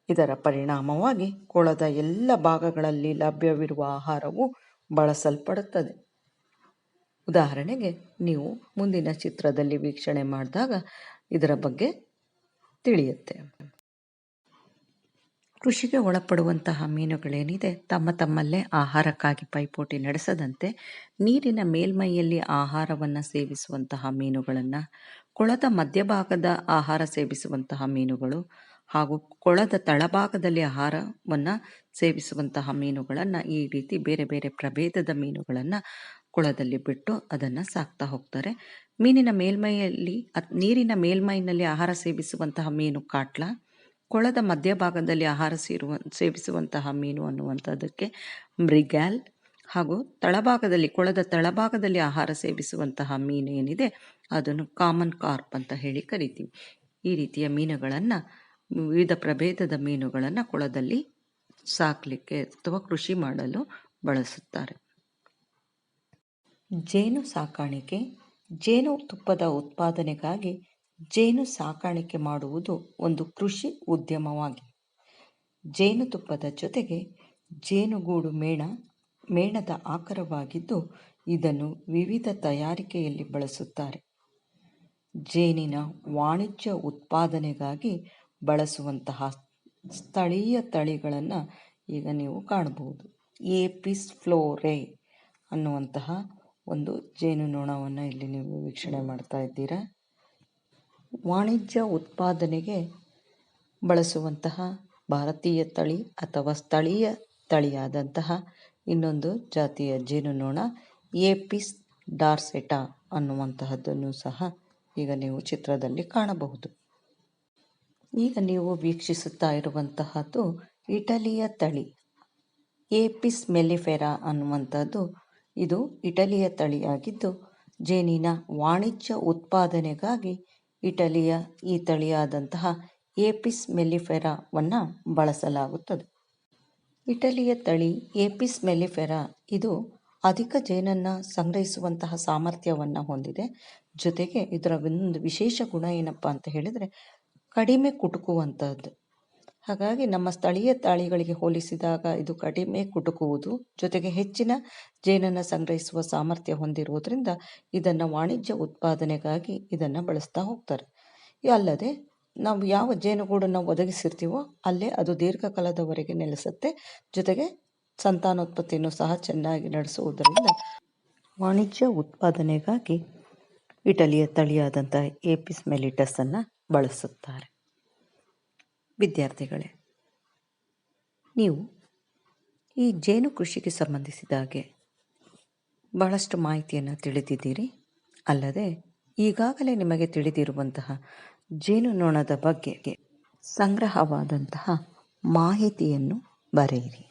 ಇದರ ಪರಿಣಾಮವಾಗಿ ಕೊಳದ ಎಲ್ಲ ಭಾಗಗಳಲ್ಲಿ ಲಭ್ಯವಿರುವ ಆಹಾರವು ಬಳಸಲ್ಪಡುತ್ತದೆ. ಉದಾಹರಣೆಗೆ ನೀವು ಮುಂದಿನ ಚಿತ್ರದಲ್ಲಿ ವೀಕ್ಷಣೆ ಮಾಡಿದಾಗ ಇದರ ಬಗ್ಗೆ ತಿಳಿಯುತ್ತೆ. ಕೃಷಿಗೆ ಒಳಪಡುವಂತಹ ಮೀನುಗಳೇನಿದೆ ತಮ್ಮಲ್ಲೇ ಆಹಾರಕ್ಕಾಗಿ ಪೈಪೋಟಿ ನಡೆಸದಂತೆ ನೀರಿನ ಮೇಲ್ಮೈಯಲ್ಲಿ ಆಹಾರವನ್ನು ಸೇವಿಸುವಂತಹ ಮೀನುಗಳನ್ನು, ಕೊಳದ ಮಧ್ಯಭಾಗದ ಆಹಾರ ಸೇವಿಸುವಂತಹ ಮೀನುಗಳು ಹಾಗೂ ಕೊಳದ ತಳಭಾಗದಲ್ಲಿ ಆಹಾರವನ್ನು ಸೇವಿಸುವಂತಹ ಮೀನುಗಳನ್ನು, ಈ ರೀತಿ ಬೇರೆ ಬೇರೆ ಪ್ರಭೇದದ ಮೀನುಗಳನ್ನು ಕೊಳದಲ್ಲಿ ಬಿಟ್ಟು ಅದನ್ನು ಸಾಕ್ತಾ ಹೋಗ್ತಾರೆ. ಮೀನಿನ ಮೇಲ್ಮೈಯಲ್ಲಿ ನೀರಿನ ಮೇಲ್ಮೈನಲ್ಲಿ ಆಹಾರ ಸೇವಿಸುವಂತಹ ಮೀನು ಕಾಟ್ಲ, ಕೊಳದ ಮಧ್ಯಭಾಗದಲ್ಲಿ ಆಹಾರ ಸೇವಿಸುವಂತಹ ಮೀನು ಅನ್ನುವಂಥದ್ದಕ್ಕೆ ಮೃಗ್ಯಾಲ್, ಹಾಗೂ ಕೊಳದ ತಳಭಾಗದಲ್ಲಿ ಆಹಾರ ಸೇವಿಸುವಂತಹ ಮೀನು ಏನಿದೆ ಅದನ್ನು ಕಾಮನ್ ಕಾರ್ಪ್ ಅಂತ ಹೇಳಿ ಕರಿತೀವಿ. ಈ ರೀತಿಯ ಮೀನುಗಳನ್ನು, ವಿವಿಧ ಪ್ರಭೇದದ ಮೀನುಗಳನ್ನು ಕೊಳದಲ್ಲಿ ಸಾಕಲಿಕ್ಕೆ ಅಥವಾ ಕೃಷಿ ಮಾಡಲು ಬಳಸುತ್ತಾರೆ. ಜೇನು ಸಾಕಾಣಿಕೆ. ಜೇನು ತುಪ್ಪದ ಉತ್ಪಾದನೆಗಾಗಿ ಜೇನು ಸಾಕಾಣಿಕೆ ಮಾಡುವುದು ಒಂದು ಕೃಷಿ ಉದ್ಯಮವಾಗಿದೆ. ಜೇನುತುಪ್ಪದ ಜೊತೆಗೆ ಜೇನುಗೂಡು ಮೇಣದ ಆಕಾರವಾಗಿದ್ದು ಇದನ್ನು ವಿವಿಧ ತಯಾರಿಕೆಯಲ್ಲಿ ಬಳಸುತ್ತಾರೆ. ಜೇನಿನ ವಾಣಿಜ್ಯ ಉತ್ಪಾದನೆಗಾಗಿ ಬಳಸುವಂತಹ ಸ್ಥಳೀಯ ತಳಿಗಳನ್ನು ಈಗ ನೀವು ಕಾಣಬಹುದು. ಏಪಿಸ್ ಫ್ಲೋರೆ ಅನ್ನುವಂತಹ ಒಂದು ಜೇನುನೊಣವನ್ನು ಇಲ್ಲಿ ನೀವು ವೀಕ್ಷಣೆ ಮಾಡ್ತಾ ಇದ್ದೀರಾ. ವಾಣಿಜ್ಯ ಉತ್ಪಾದನೆಗೆ ಬಳಸುವಂತಹ ಭಾರತೀಯ ತಳಿ ಅಥವಾ ಸ್ಥಳೀಯ ತಳಿಯಾದಂತಹ ಇನ್ನೊಂದು ಜಾತಿಯ ಜೇನುನೊಣ ಏಪಿಸ್ ಡಾರ್ಸೆಟಾ ಅನ್ನುವಂತಹದ್ದನ್ನು ಸಹ ಈಗ ನೀವು ಚಿತ್ರದಲ್ಲಿ ಕಾಣಬಹುದು. ಈಗ ನೀವು ವೀಕ್ಷಿಸುತ್ತಾ ಇರುವಂತಹದ್ದು ಇಟಲಿಯ ತಳಿ ಏಪಿಸ್ ಮೆಲಿಫೆರಾ ಅನ್ನುವಂಥದ್ದು ಇದು ಇಟಲಿಯ ತಳಿಯಾಗಿದ್ದು ಜೇನಿನ ವಾಣಿಜ್ಯ ಉತ್ಪಾದನೆಗಾಗಿ ಇಟಲಿಯ ಈ ತಳಿಯಾದಂತಹ ಏಪಿಸ್ ಮೆಲ್ಲಿಫೆರಾವನ್ನು ಬಳಸಲಾಗುತ್ತದೆ. ಇಟಲಿಯ ತಳಿ ಏಪಿಸ್ ಮೆಲ್ಲಿಫೆರಾ ಇದು ಅಧಿಕ ಜೇನನ್ನು ಸಂಗ್ರಹಿಸುವಂತಹ ಸಾಮರ್ಥ್ಯವನ್ನು ಹೊಂದಿದೆ. ಜೊತೆಗೆ ಇದರ ಒಂದು ವಿಶೇಷ ಗುಣ ಏನಪ್ಪ ಅಂತ ಹೇಳಿದರೆ ಕಡಿಮೆ ಕುಟುಕುವಂಥದ್ದು. ಹಾಗಾಗಿ ನಮ್ಮ ಸ್ಥಳೀಯ ತಳಿಗಳಿಗೆ ಹೋಲಿಸಿದಾಗ ಇದು ಕಡಿಮೆ ಕುಟುಕುವುದು, ಜೊತೆಗೆ ಹೆಚ್ಚಿನ ಜೇನನ್ನು ಸಂಗ್ರಹಿಸುವ ಸಾಮರ್ಥ್ಯ ಹೊಂದಿರುವುದರಿಂದ ಇದನ್ನು ವಾಣಿಜ್ಯ ಉತ್ಪಾದನೆಗಾಗಿ ಇದನ್ನು ಬಳಸ್ತಾ ಹೋಗ್ತಾರೆ. ಅಲ್ಲದೆ ನಾವು ಯಾವ ಜೇನುಗೂಡನ್ನು ಒದಗಿಸಿರ್ತೀವೋ ಅಲ್ಲೇ ಅದು ದೀರ್ಘಕಾಲದವರೆಗೆ ನೆಲೆಸುತ್ತೆ. ಜೊತೆಗೆ ಸಂತಾನೋತ್ಪತ್ತಿಯನ್ನು ಸಹ ಚೆನ್ನಾಗಿ ನಡೆಸುವುದರಿಂದ ವಾಣಿಜ್ಯ ಉತ್ಪಾದನೆಗಾಗಿ ಇಟಲಿಯ ತಳಿಯಾದಂಥ ಏಪಿಸ್ ಮೆಲಿಟಸನ್ನು ಬಳಸುತ್ತಾರೆ. ವಿದ್ಯಾರ್ಥಿಗಳೇ, ನೀವು ಈ ಜೇನು ಕೃಷಿಗೆ ಸಂಬಂಧಿಸಿದ ಹಾಗೆ ಬಹಳಷ್ಟು ಮಾಹಿತಿಯನ್ನು ತಿಳಿದಿದ್ದೀರಿ. ಅಲ್ಲದೆ ಈಗಾಗಲೇ ನಿಮಗೆ ತಿಳಿದಿರುವಂತಹ ಜೇನುನೊಣದ ಬಗ್ಗೆ ಸಂಗ್ರಹವಾದಂತಹ ಮಾಹಿತಿಯನ್ನು ಬರೆಯಿರಿ.